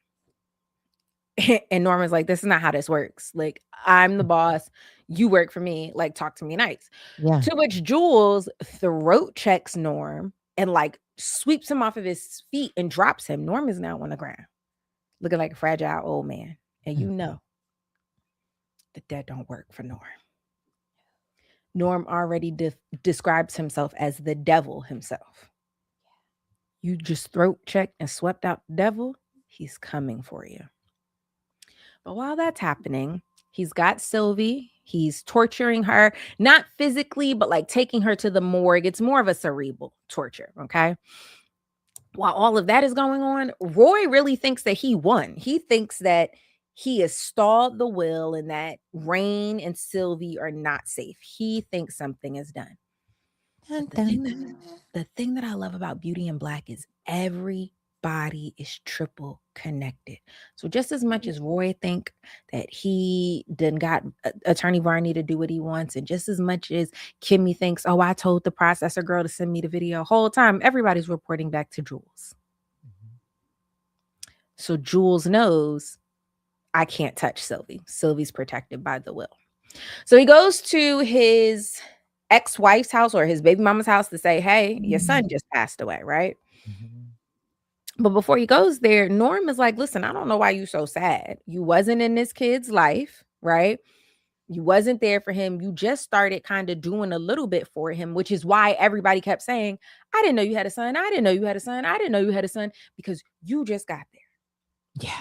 And Norman's like, this is not how this works. Like, I'm the boss. You work for me. Like, talk to me nice. Yeah. To which Jules throat checks Norm and like sweeps him off of his feet and drops him. Norm is now on the ground, looking like a fragile old man. And you know that don't work for Norm. Norm already describes himself as the devil himself. You just throat checked and swept out the devil, he's coming for you. But while that's happening, he's got Sylvie. He's torturing her, not physically, but like taking her to the morgue. It's more of a cerebral torture, okay? While all of that is going on, Roy really thinks that he won. He thinks that he has stalled the will and that Rain and Sylvie are not safe. He thinks something is done. The thing that I love about Beauty in Black is everybody is triple connected. So just as much as Roy think that he done got Attorney Varney to do what he wants, and just as much as Kimmy thinks, oh, I told the processor girl to send me the video, whole time everybody's reporting back to Jules. So Jules knows I can't touch Sylvie. Sylvie's protected by the will. So he goes to his ex-wife's house or his baby mama's house to say, hey, your son just passed away, right? But before he goes there, Norm is like, listen, I don't know why you so sad. You wasn't in this kid's life, right? You wasn't there for him. You just started kind of doing a little bit for him, which is why everybody kept saying, I didn't know you had a son. I didn't know you had a son. I didn't know you had a son, because you just got there. Yeah.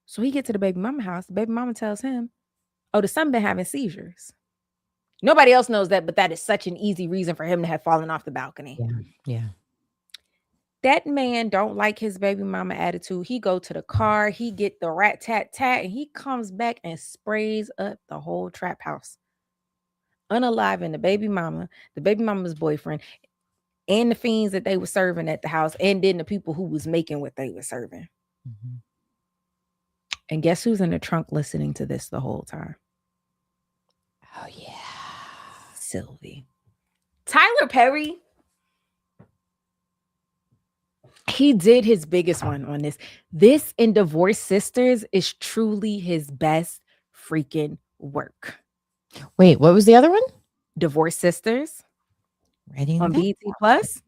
So he gets to the baby mama house. The baby mama tells him, oh, the son been having seizures. Nobody else knows that, but that is such an easy reason for him to have fallen off the balcony. Yeah. That man don't like his baby mama attitude. He go to the car, he get the rat tat tat, and he comes back and sprays up the whole trap house. Unaliving the baby mama's boyfriend, and the fiends that they were serving at the house, and then the people who was making what they were serving. And guess who's in the trunk listening to this the whole time? Oh, yeah. Sylvie. Tyler Perry, he did his biggest one on this. This and Divorced Sisters is truly his best freaking work. Wait, what was the other one? Divorced Sisters on BET Plus.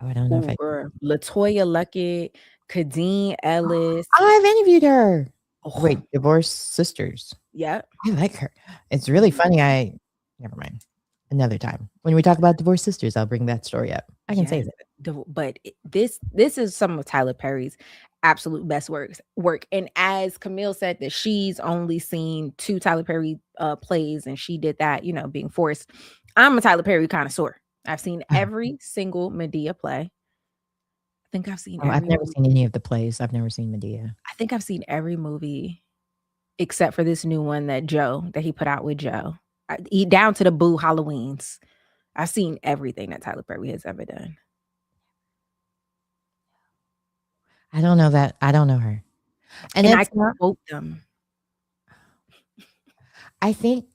Oh, I don't know if I... LaToya Luckett, Kadeen Ellis. Oh, I've interviewed her. Oh. Wait, Divorced Sisters. Yeah. I like her. It's really funny. Never mind. Another time. When we talk about Divorced Sisters, I'll bring that story up. I can say that. But this is some of Tyler Perry's absolute best work. And as Camille said that she's only seen 2 Tyler Perry plays, and she did that, being forced. I'm a Tyler Perry connoisseur. I've seen every single Medea play. I think I've seen I've never seen any of the plays. I've never seen Medea. I think I've seen every movie except for this new one that he put out with Joe. Down to the Boo Halloweens. I've seen everything that Tyler Perry has ever done. I don't know that. I don't know her. And I can quote them. I think,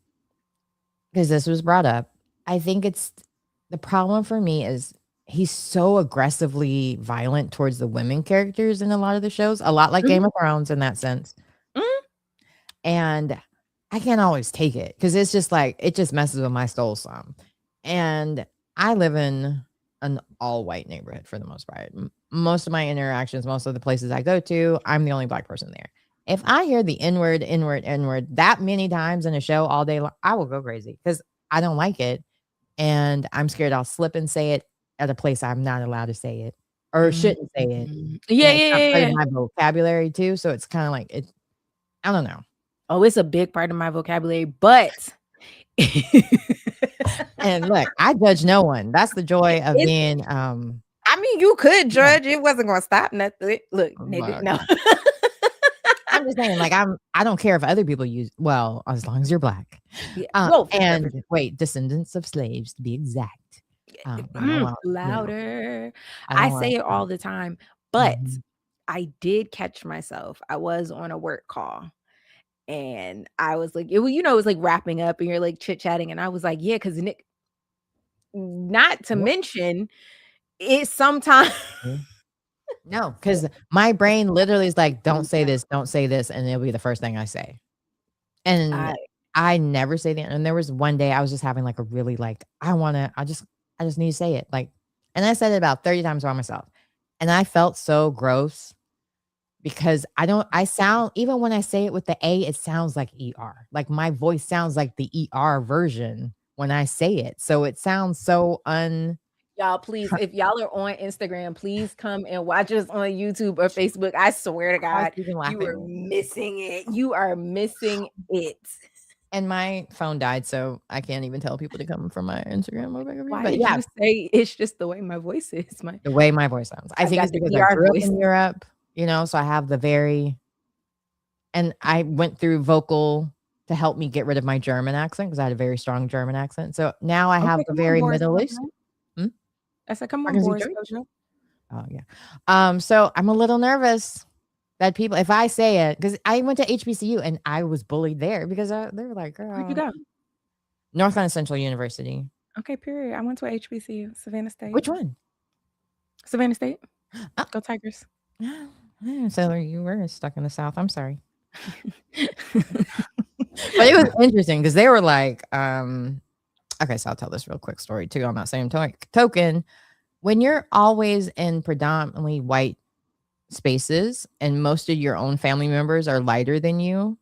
because this was brought up, I think it's the problem for me is he's so aggressively violent towards the women characters in a lot of the shows, a lot like Game of Thrones in that sense. And I can't always take it because it's just like, it just messes with my soul some. And I live in an all-white neighborhood for the most part. Most of my interactions, most of the places I go to, I'm the only Black person there. If I hear the N-word that many times in a show all day long, I will go crazy because I don't like it. And I'm scared I'll slip and say it at a place I'm not allowed to say it or shouldn't say it. Yeah. My vocabulary too. So it's kind of like, I don't know. Oh, it's a big part of my vocabulary, but and look, I judge no one. That's the joy of being. I mean, you could judge. It wasn't going to stop nothing. Look, no. I'm just saying, like, I don't care if other people use. Well, as long as you're Black. Wait, descendants of slaves to be exact. Louder. I say it all the time, but I did catch myself. I was on a work call. And I was like, it was like wrapping up and you're like chit chatting. And I was like, yeah, because not to Yep. mention it sometimes. No, because my brain literally is like, don't say this, and it'll be the first thing I say. And I I never say that. And there was one day I was just having like a really like, I just need to say it. Like, and I said it about 30 times by myself. And I felt so gross because I sound, even when I say it with the A, it sounds like ER. Like my voice sounds like the ER version when I say it. So it sounds so Y'all, please, if y'all are on Instagram, please come and watch us on YouTube or Facebook. I swear to I was God, even you are laughing. missing it. You are missing it. And my phone died, so I can't even tell people to come from my Instagram or whatever. Why But did yeah, you say it's just the way my voice is? the way my voice sounds. I I think got it's the because I ER grew up voice. in Europe, so I have the very, and I went through vocal to help me get rid of my German accent because I had a very strong German accent. So now I have Okay, the come on, very Boris Middle East. Kojo. Hmm? I said, come I on, can see Boris Joey. Kojo. Oh yeah. So I'm a little nervous that people, if I say it, because I went to HBCU and I was bullied there because they were like, Where'd you girl, go? North Carolina Central University. Okay, period. I went to a HBCU, Savannah State. Which one? Savannah State. Oh, Go Tigers. so you were stuck in the South. I'm sorry. But it was interesting because they were like, okay, so I'll tell this real quick story too on that same token. When you're always in predominantly white spaces and most of your own family members are lighter than you,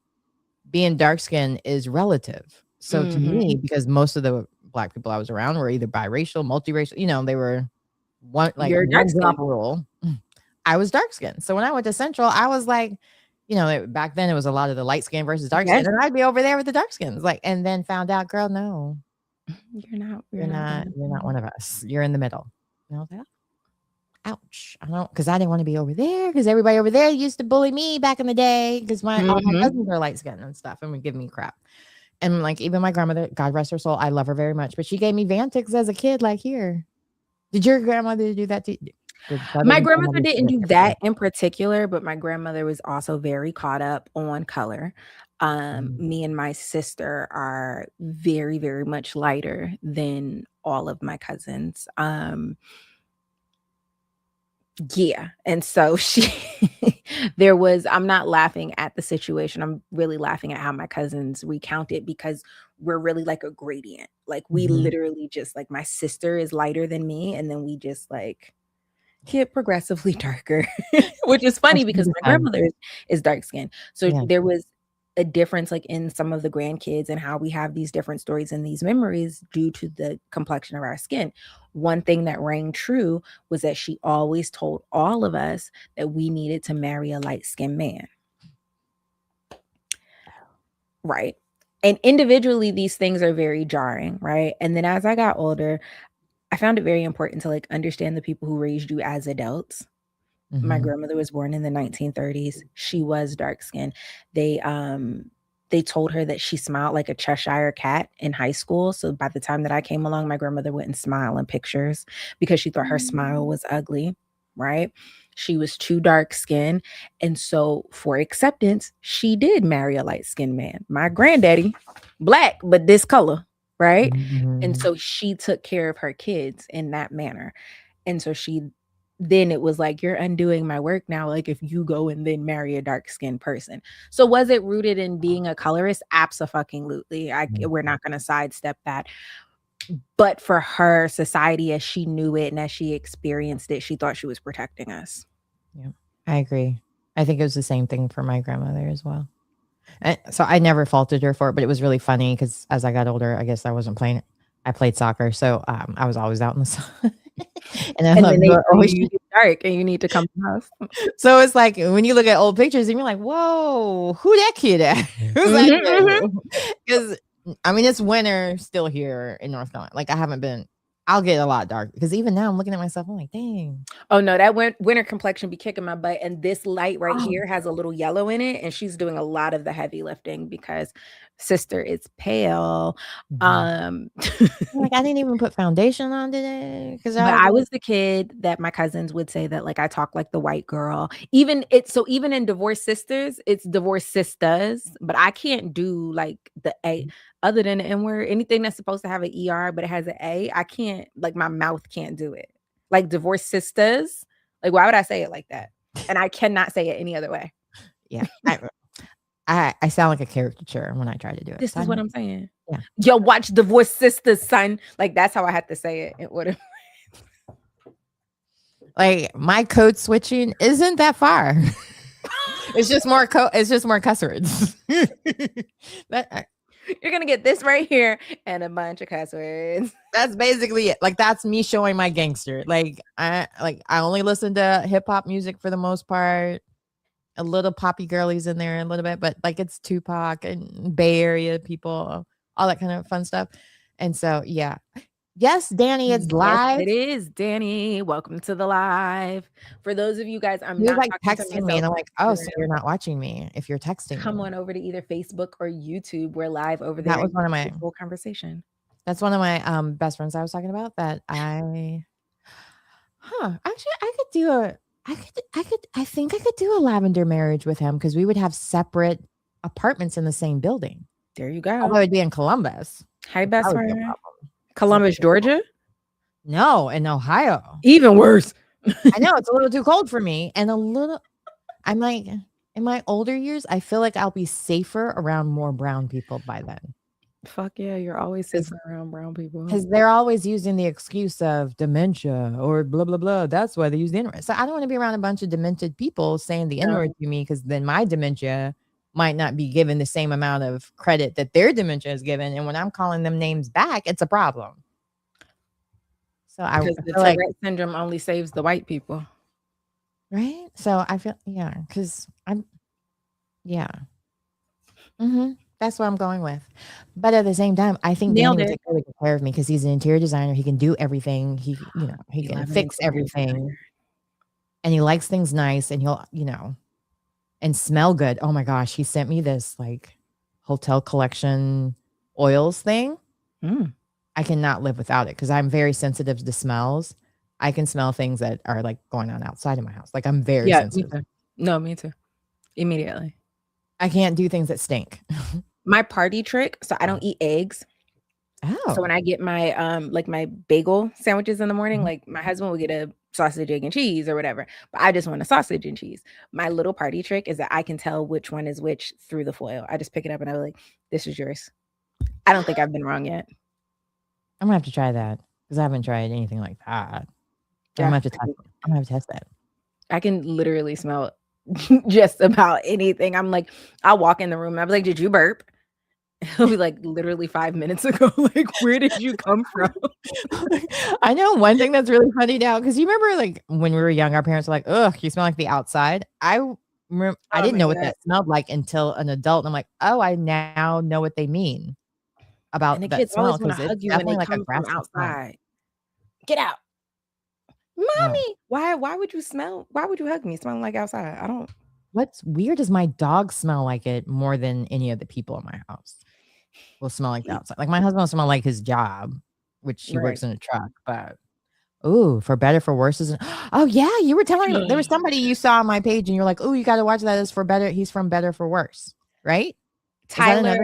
being dark skinned is relative. So to me, because most of the black people I was around were either biracial, multiracial, they were You're dark one drop skinned. rule. I was dark skinned. So when I went to Central, I was like, back then it was a lot of the light skin versus dark skin. Yes. And I'd be over there with the dark skins. And then found out, girl, no, You're not you're not one of us. You're in the middle. And I was like, ouch. Because I didn't want to be over there because everybody over there used to bully me back in the day because all my cousins are light skinned and stuff and would give me crap. And like even my grandmother, God rest her soul, I love her very much, but she gave me Vantix as a kid. Like, here, did your grandmother do that to you? My grandmother didn't do that in particular, but my grandmother was also very caught up on color. Me and my sister are very, very much lighter than all of my cousins. Yeah. And so I'm not laughing at the situation. I'm really laughing at how my cousins recount it because we're really like a gradient. Like we literally just like my sister is lighter than me, and then we just like get progressively darker, which is funny because my grandmother is dark skinned. So there was a difference like in some of the grandkids and how we have these different stories and these memories due to the complexion of our skin. One thing that rang true was that she always told all of us that we needed to marry a light-skinned man. Right. And individually, these things are very jarring, right? And then as I got older, I found it very important to like understand the people who raised you as adults. My grandmother was born in the 1930s. She was dark skinned. They told her that she smiled like a Cheshire cat in high school. So by the time that I came along, my grandmother wouldn't smile in pictures because she thought her smile was ugly, right? She was too dark skinned. And so for acceptance, she did marry a light skinned man. My granddaddy, black, but this color, right? And so she took care of her kids in that manner. And so then it was like, you're undoing my work now. Like if you go and then marry a dark skinned person. So was it rooted in being a colorist? Absolutely. We're not going to sidestep that. But for her society, as she knew it and as she experienced it, she thought she was protecting us. Yeah, I agree. I think it was the same thing for my grandmother as well. And so I never faulted her for it, but it was really funny because as I got older, I guess I wasn't playing it. I played soccer, so I was always out in the sun. And then they always dark and you need to come to us. So it's like when you look at old pictures and you're like, whoa, who that kid at? Who's that? Because I mean, it's winter still here in North Carolina. Like I'll get a lot dark because even now I'm looking at myself. I'm like, dang. Oh no, that winter complexion be kicking my butt. And this light right here has a little yellow in it. And she's doing a lot of the heavy lifting because sister is pale. Like I didn't even put foundation on today because I was the kid that my cousins would say that like I talk like the white girl. Even in divorced sisters, it's divorced sisters, but I can't do like other than the N word, anything that's supposed to have an ER but it has an A, I can't, like, my mouth can't do it. Like divorced sisters, like, why would I say it like that? And I cannot say it any other way. Yeah. I sound like a caricature when I try to do it. This So is what I'm saying. Yeah. Yo, watch Divorced Sisters, son. Like, that's how I have to say it in order. Like, my code switching isn't that far. It's just more cuss words. You're gonna get this right here and a bunch of cuss words. That's basically it. Like, that's me showing my gangster. Like I only listen to hip hop music for the most part. A little poppy girlies in there a little bit, but like it's Tupac and Bay Area people, all that kind of fun stuff. And so yeah. Yes, Danny, it's live. Yes, it is, Danny. Welcome to the live. For those of you guys, I'm You're not like texting me, and I'm like, oh, so you're not watching me if you're texting. Come on over to either Facebook or YouTube. We're live over there. That was one of my full conversation. That's one of my best friends I was talking about. That actually, I think I could do a lavender marriage with him because we would have separate apartments in the same building. There you go. Although it'd be in Columbus. Hi, best friend. Columbus, Georgia? No, in Ohio. Even worse. I know, it's a little too cold for me. And I'm like, in my older years, I feel like I'll be safer around more brown people by then. Fuck yeah, you're always safer around brown people. Because they're always using the excuse of dementia or blah, blah, blah. That's why they use the N-word. So I don't want to be around a bunch of demented people saying the N-word to me, because then my dementia might not be given the same amount of credit that their dementia is given. And when I'm calling them names back, it's a problem. So because the Tourette syndrome only saves the white people. Right? So I feel, because that's what I'm going with. But at the same time, I think Danny will take really good care of me because he's an interior designer. He can do everything. He can fix everything. And he likes things nice, and he'll, and smell good. Oh my gosh, he sent me this like hotel collection oils thing. I cannot live without it because I'm very sensitive to smells. I can smell things that are like going on outside of my house. Like I'm very sensitive. Me too. No, me too. Immediately. I can't do things that stink. My party trick, so I don't eat eggs. Oh. So when I get my like my bagel sandwiches in the morning, like my husband will get a sausage, egg, and cheese or whatever, but I just want a sausage and cheese. My little party trick is that I can tell which one is which through the foil. I just pick it up and I'm like, this is yours. I don't think I've been wrong yet. I'm gonna have to try that because I haven't tried anything like that. Yeah, I'm gonna have to test that. I can literally smell just about anything. I'm like, I'll walk in the room and I'll be like, did you burp? He'll be like, literally 5 minutes ago. Like, where did you come from? I know one thing that's really funny now, because you remember like when we were young, our parents were like, ugh, you smell like the outside. I didn't know what that smelled like until an adult. And I'm like, oh, I now know what they mean about that kids smell. always want to hug you when they like come from outside. Get out. Mommy, why would you hug me smelling like outside? I don't. What's weird is my dog smell like it more than any of the people in my house will smell like the outside. Like my husband will smell like his job, which he works in a truck, but for better, for worse isn't. Oh yeah, you were telling me there was somebody you saw on my page and you're like, oh, you got to watch that. Is for better. He's from Better for Worse, right? Tyler,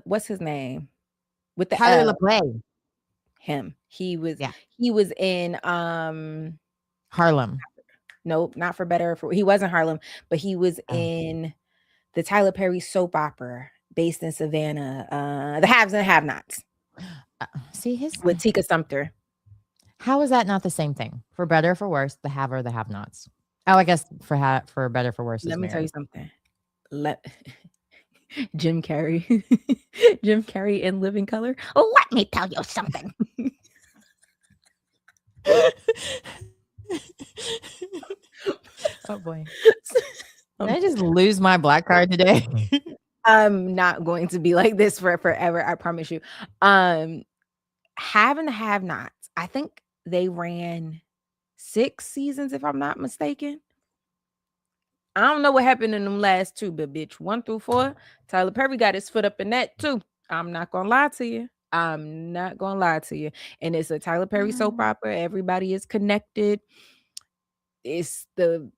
what's his name? With the Tyler LaPlay. Him. He was in Harlem. Nope, not for Better. He wasn't Harlem, but he was in the Tyler Perry soap opera based in Savannah, The Haves and Have-Nots. With Tika Sumpter. How is that not the same thing? For Better, for Worse, the Have or the Have-Nots. Oh, I guess for Better, for Worse. Let me tell you something. Jim Carrey in Living Color. Let me tell you something. Oh boy. Did I just lose my black card today? I'm not going to be like this for forever, I promise you. Have and the Have-Nots. I think they ran 6 seasons, if I'm not mistaken. I don't know what happened in them last 2, but bitch, 1 through 4, Tyler Perry got his foot up in that too. I'm not gonna lie to you. And it's a Tyler Perry soap opera. Everybody is connected. It's the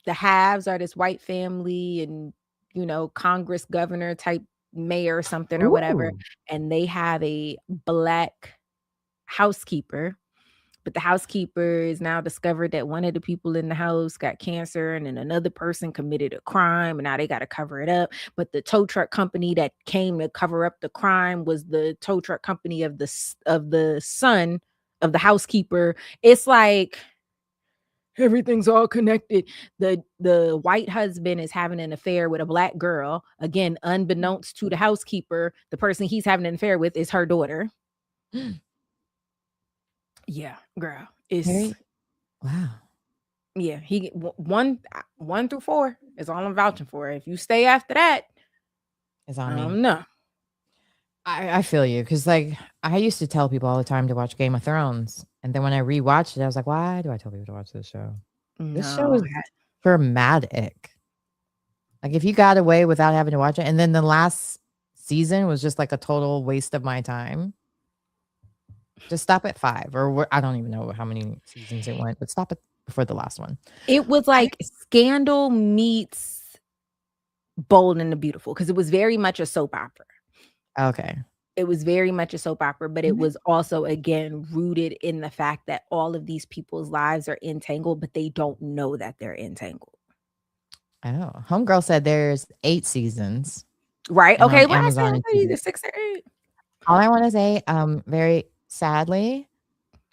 Haves are this white family and Congress governor type mayor or something or whatever, Ooh. and they have a black housekeeper. But the housekeeper is now discovered that one of the people in the house got cancer, and then another person committed a crime, and now they got to cover it up. But the tow truck company that came to cover up the crime was the tow truck company of the son of the housekeeper. It's like everything's all connected. The white husband is having an affair with a black girl. Again, unbeknownst to the housekeeper, the person he's having an affair with is her daughter. Yeah, girl. It's wow. Yeah, he one through 4 is all I'm vouching for. If you stay after that, It's on me. No. I feel you, because like I used to tell people all the time to watch Game of Thrones, and then when I rewatched it, I was like, why do I tell people to watch this show? This show is dramatic. Like if you got away without having to watch it, and then the last season was just like a total waste of my time. Just stop at 5, or I don't even know how many seasons it went, but stop it before the last one. It was like Scandal meets Bold and the Beautiful, because it was very much a soap opera. Okay. It was very much a soap opera, but it was also, again, rooted in the fact that all of these people's lives are entangled, but they don't know that they're entangled. Oh, Homegirl said there's 8 seasons. Right. Okay. Well, I said either 6 or 8. All I want to say, very sadly,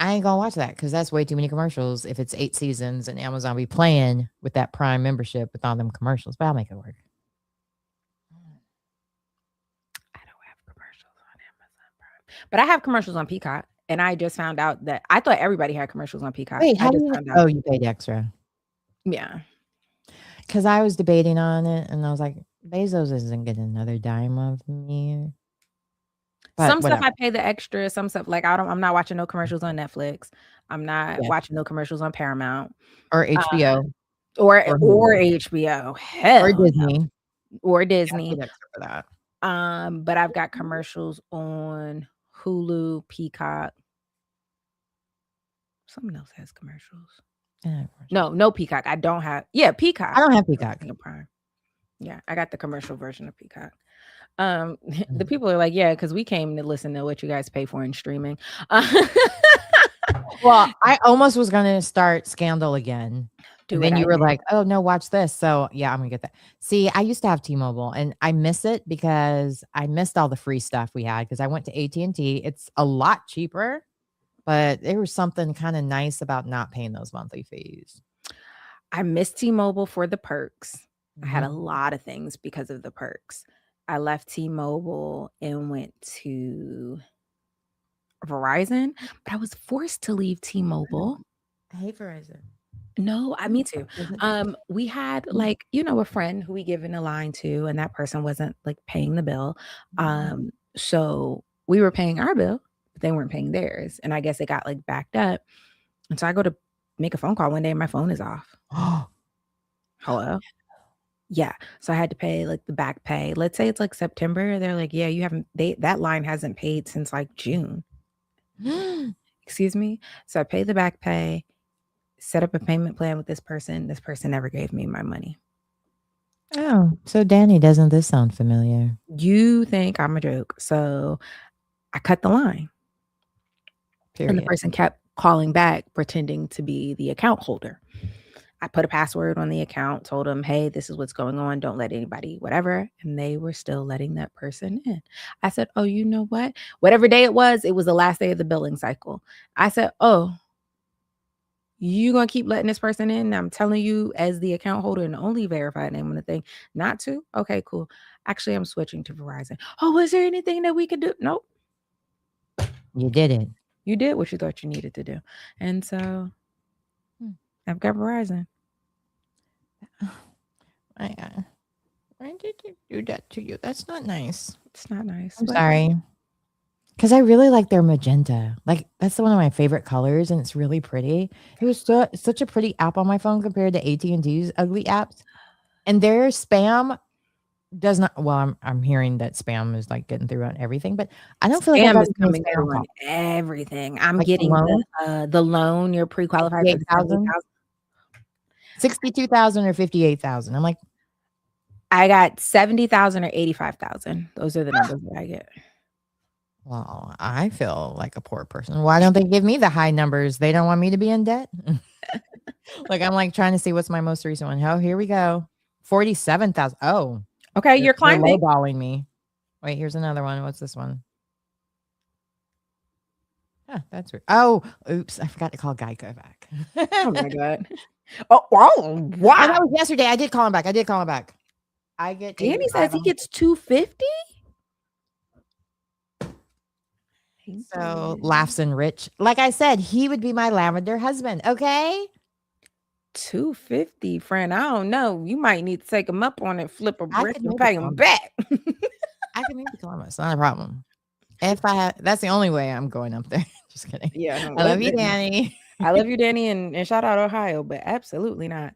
I ain't gonna watch that because that's way too many commercials. If it's 8 seasons and Amazon be playing with that Prime membership with all them commercials, but I'll make it work. I don't have commercials on Amazon Prime, but I have commercials on Peacock, and I just found out that I thought everybody had commercials on Peacock. Wait, how do you? Oh, you paid extra. Yeah. Because I was debating on it, and I was like, Bezos isn't getting another dime of me. But some stuff I pay the extra. Some stuff like I'm not watching no commercials on Netflix. I'm not watching no commercials on Paramount or HBO or HBO. Hell, or Disney or Disney. For that. But I've got commercials on Hulu, Peacock. Someone else has commercials. No Peacock. I don't have. Yeah, Peacock. I don't have Peacock. Prime. Yeah, I got the commercial version of Peacock. The people are like, yeah, because we came to listen to what you guys pay for in streaming. Well, I almost was gonna start Scandal again. And then you were like, oh no, watch this. So yeah, I'm gonna get that. See, I used to have T-Mobile and I miss it because I missed all the free stuff we had because I went to AT&T. It's a lot cheaper, but there was something kind of nice about not paying those monthly fees. I missed T-Mobile for the perks. I had a lot of things because of the perks. I left T-Mobile and went to Verizon, but I was forced to leave T-Mobile. I hate Verizon. No, me too. We had like, a friend who we given a line to, and that person wasn't like paying the bill. So we were paying our bill, but they weren't paying theirs. And I guess it got like backed up. And so I go to make a phone call one day and my phone is off. Hello? Yeah. So I had to pay like the back pay. Let's say it's like September. They're like, yeah, that line hasn't paid since like June. Excuse me. So I paid the back pay, set up a payment plan with this person. This person never gave me my money. Oh, so Danny, doesn't this sound familiar? You think I'm a joke. So I cut the line. Period. And the person kept calling back, pretending to be the account holder. I put a password on the account, told them, hey, this is what's going on. Don't let anybody, whatever. And they were still letting that person in. I said, oh, you know what? Whatever day it was the last day of the billing cycle. I said, oh, you going to keep letting this person in? I'm telling you as the account holder and the only verified name on the thing, not to? Okay, cool. Actually, I'm switching to Verizon. Oh, was there anything that we could do? Nope. You didn't. You did what you thought you needed to do. And so I've got Verizon. Why did you do that to you? That's not nice. It's not nice. I'm sorry. Because I really like their magenta. Like, that's one of my favorite colors, and it's really pretty. It was such a pretty app on my phone compared to AT&T's ugly apps. And their spam does not. Well, I'm hearing that spam is like getting through on everything, but I don't feel like spam is coming through on everything. I'm like getting the loan. You're pre-qualified for 62,000 or 58,000. I'm like, I got 70,000 or 85,000. Those are the numbers that I get. Well, I feel like a poor person. Why don't they give me the high numbers? They don't want me to be in debt? Like, I'm like trying to see what's my most recent one. Oh, here we go. 47,000. Oh, Okay, you're they're climbing. lowballing me. Wait, here's another one. What's this one? That's weird. Oh, oops. I forgot to call Geico back. Oh my God. Oh, wow. Oh, Wow. that was yesterday. I did call him back. I get Danny says he 85. gets 250. So laughs and rich. Like I said, he would be my lavender husband. Okay. 250, friend. I don't know. You might need to take him up on it, flip a I brick could and maybe pay call him him. back. I can move to Columbus. Not a problem. If I had, that's the only way I'm going up there. Just kidding. Yeah. I love you, Danny. I love you, Danny, and shout out Ohio, but absolutely not.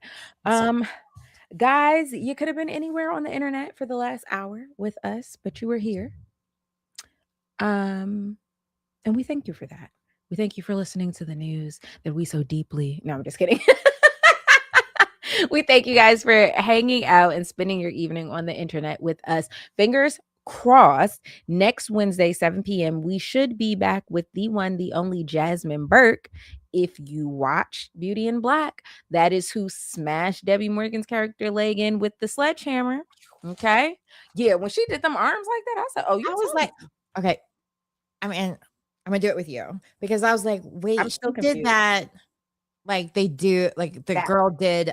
Guys, you could have been anywhere on the internet for the last hour with us, but you were here. And we thank you for that. We thank you for listening to the news that we so deeply. No, I'm just kidding. We thank you guys for hanging out and spending your evening on the internet with us. Fingers crossed, next Wednesday, 7 p.m., we should be back with the one, the only Jasmine Burke. If you watch Beauty in Black, that is who smashed Debbie Morgan's character leg in with the sledgehammer. Okay. Yeah, when she did them arms like that, I said, oh, you I was like, okay. I mean, I'm gonna do it with you because I was like, wait, I'm she still did confused. that. Like they do, like the girl did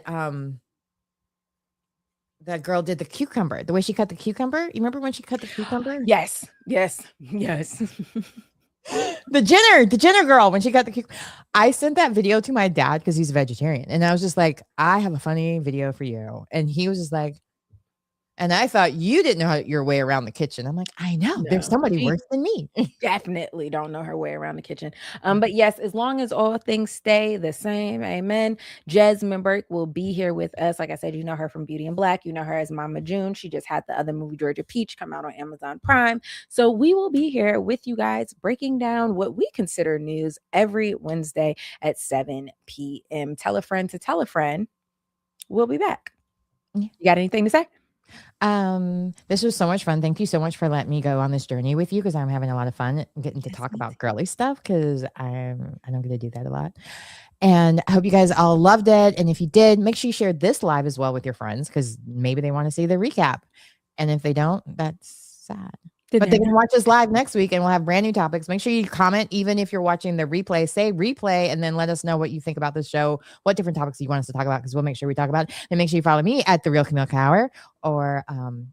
the cucumber, the way she cut the cucumber. You remember when she cut the cucumber? Yes. The Jenner girl, when she got the cucumber. I sent that video to my dad because he's a vegetarian. And I was just like, I have a funny video for you. And he was just like, and I thought you didn't know your way around the kitchen. I'm like, I know. There's somebody worse than me. Definitely don't know her way around the kitchen. But yes, as long as all things stay the same, amen. Jasmine Burke will be here with us. Like I said, you know her from Beauty in Black. You know her as Mama June. She just had the other movie, Georgia Peach, come out on Amazon Prime. So we will be here with you guys, breaking down what we consider news every Wednesday at 7 p.m. Tell a friend to tell a friend. We'll be back. You got anything to say? This was so much fun. Thank you so much for letting me go on this journey with you because I'm having a lot of fun getting to talk about girly stuff because I don't get to do that a lot. And I hope you guys all loved it. And if you did, make sure you share this live as well with your friends because maybe they want to see the recap. And if they don't, that's sad. But they can watch us live next week and we'll have brand new topics. Make sure you comment, even if you're watching the replay, say replay, and then let us know what you think about the show, what different topics you want us to talk about, because we'll make sure we talk about it. And make sure you follow me at The Real Camille Cower. Or,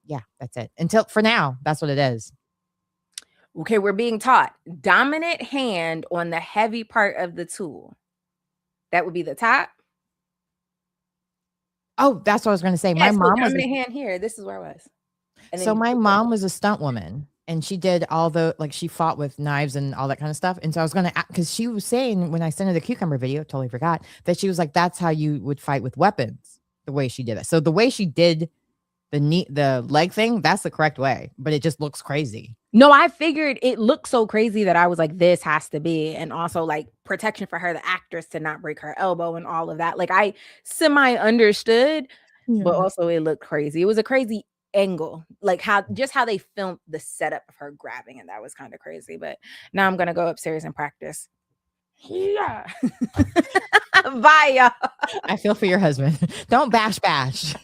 yeah, that's it. Until for now, that's what it is. Okay, we're being taught dominant hand on the heavy part of the tool. That would be the top. Oh, that's what I was going to say. My mom was dominant hand here. This is where I was. So my mom was a stunt woman and she did all the, like she fought with knives and all that kind of stuff. And so I was going to, because she was saying when I sent her the cucumber video, totally forgot that she was like, that's how you would fight with weapons, the way she did it. So the way she did the leg thing, that's the correct way, but it just looks crazy. No, I figured it looked so crazy that I was like, this has to be. And also like protection for her, the actress, to not break her elbow and all of that. Like I semi understood, but also it looked crazy. It was a crazy angle, like how they filmed the setup of her grabbing, and that was kind of crazy. But now I'm gonna go upstairs and practice. Yeah. Bye, y'all. I feel for your husband. Don't bash.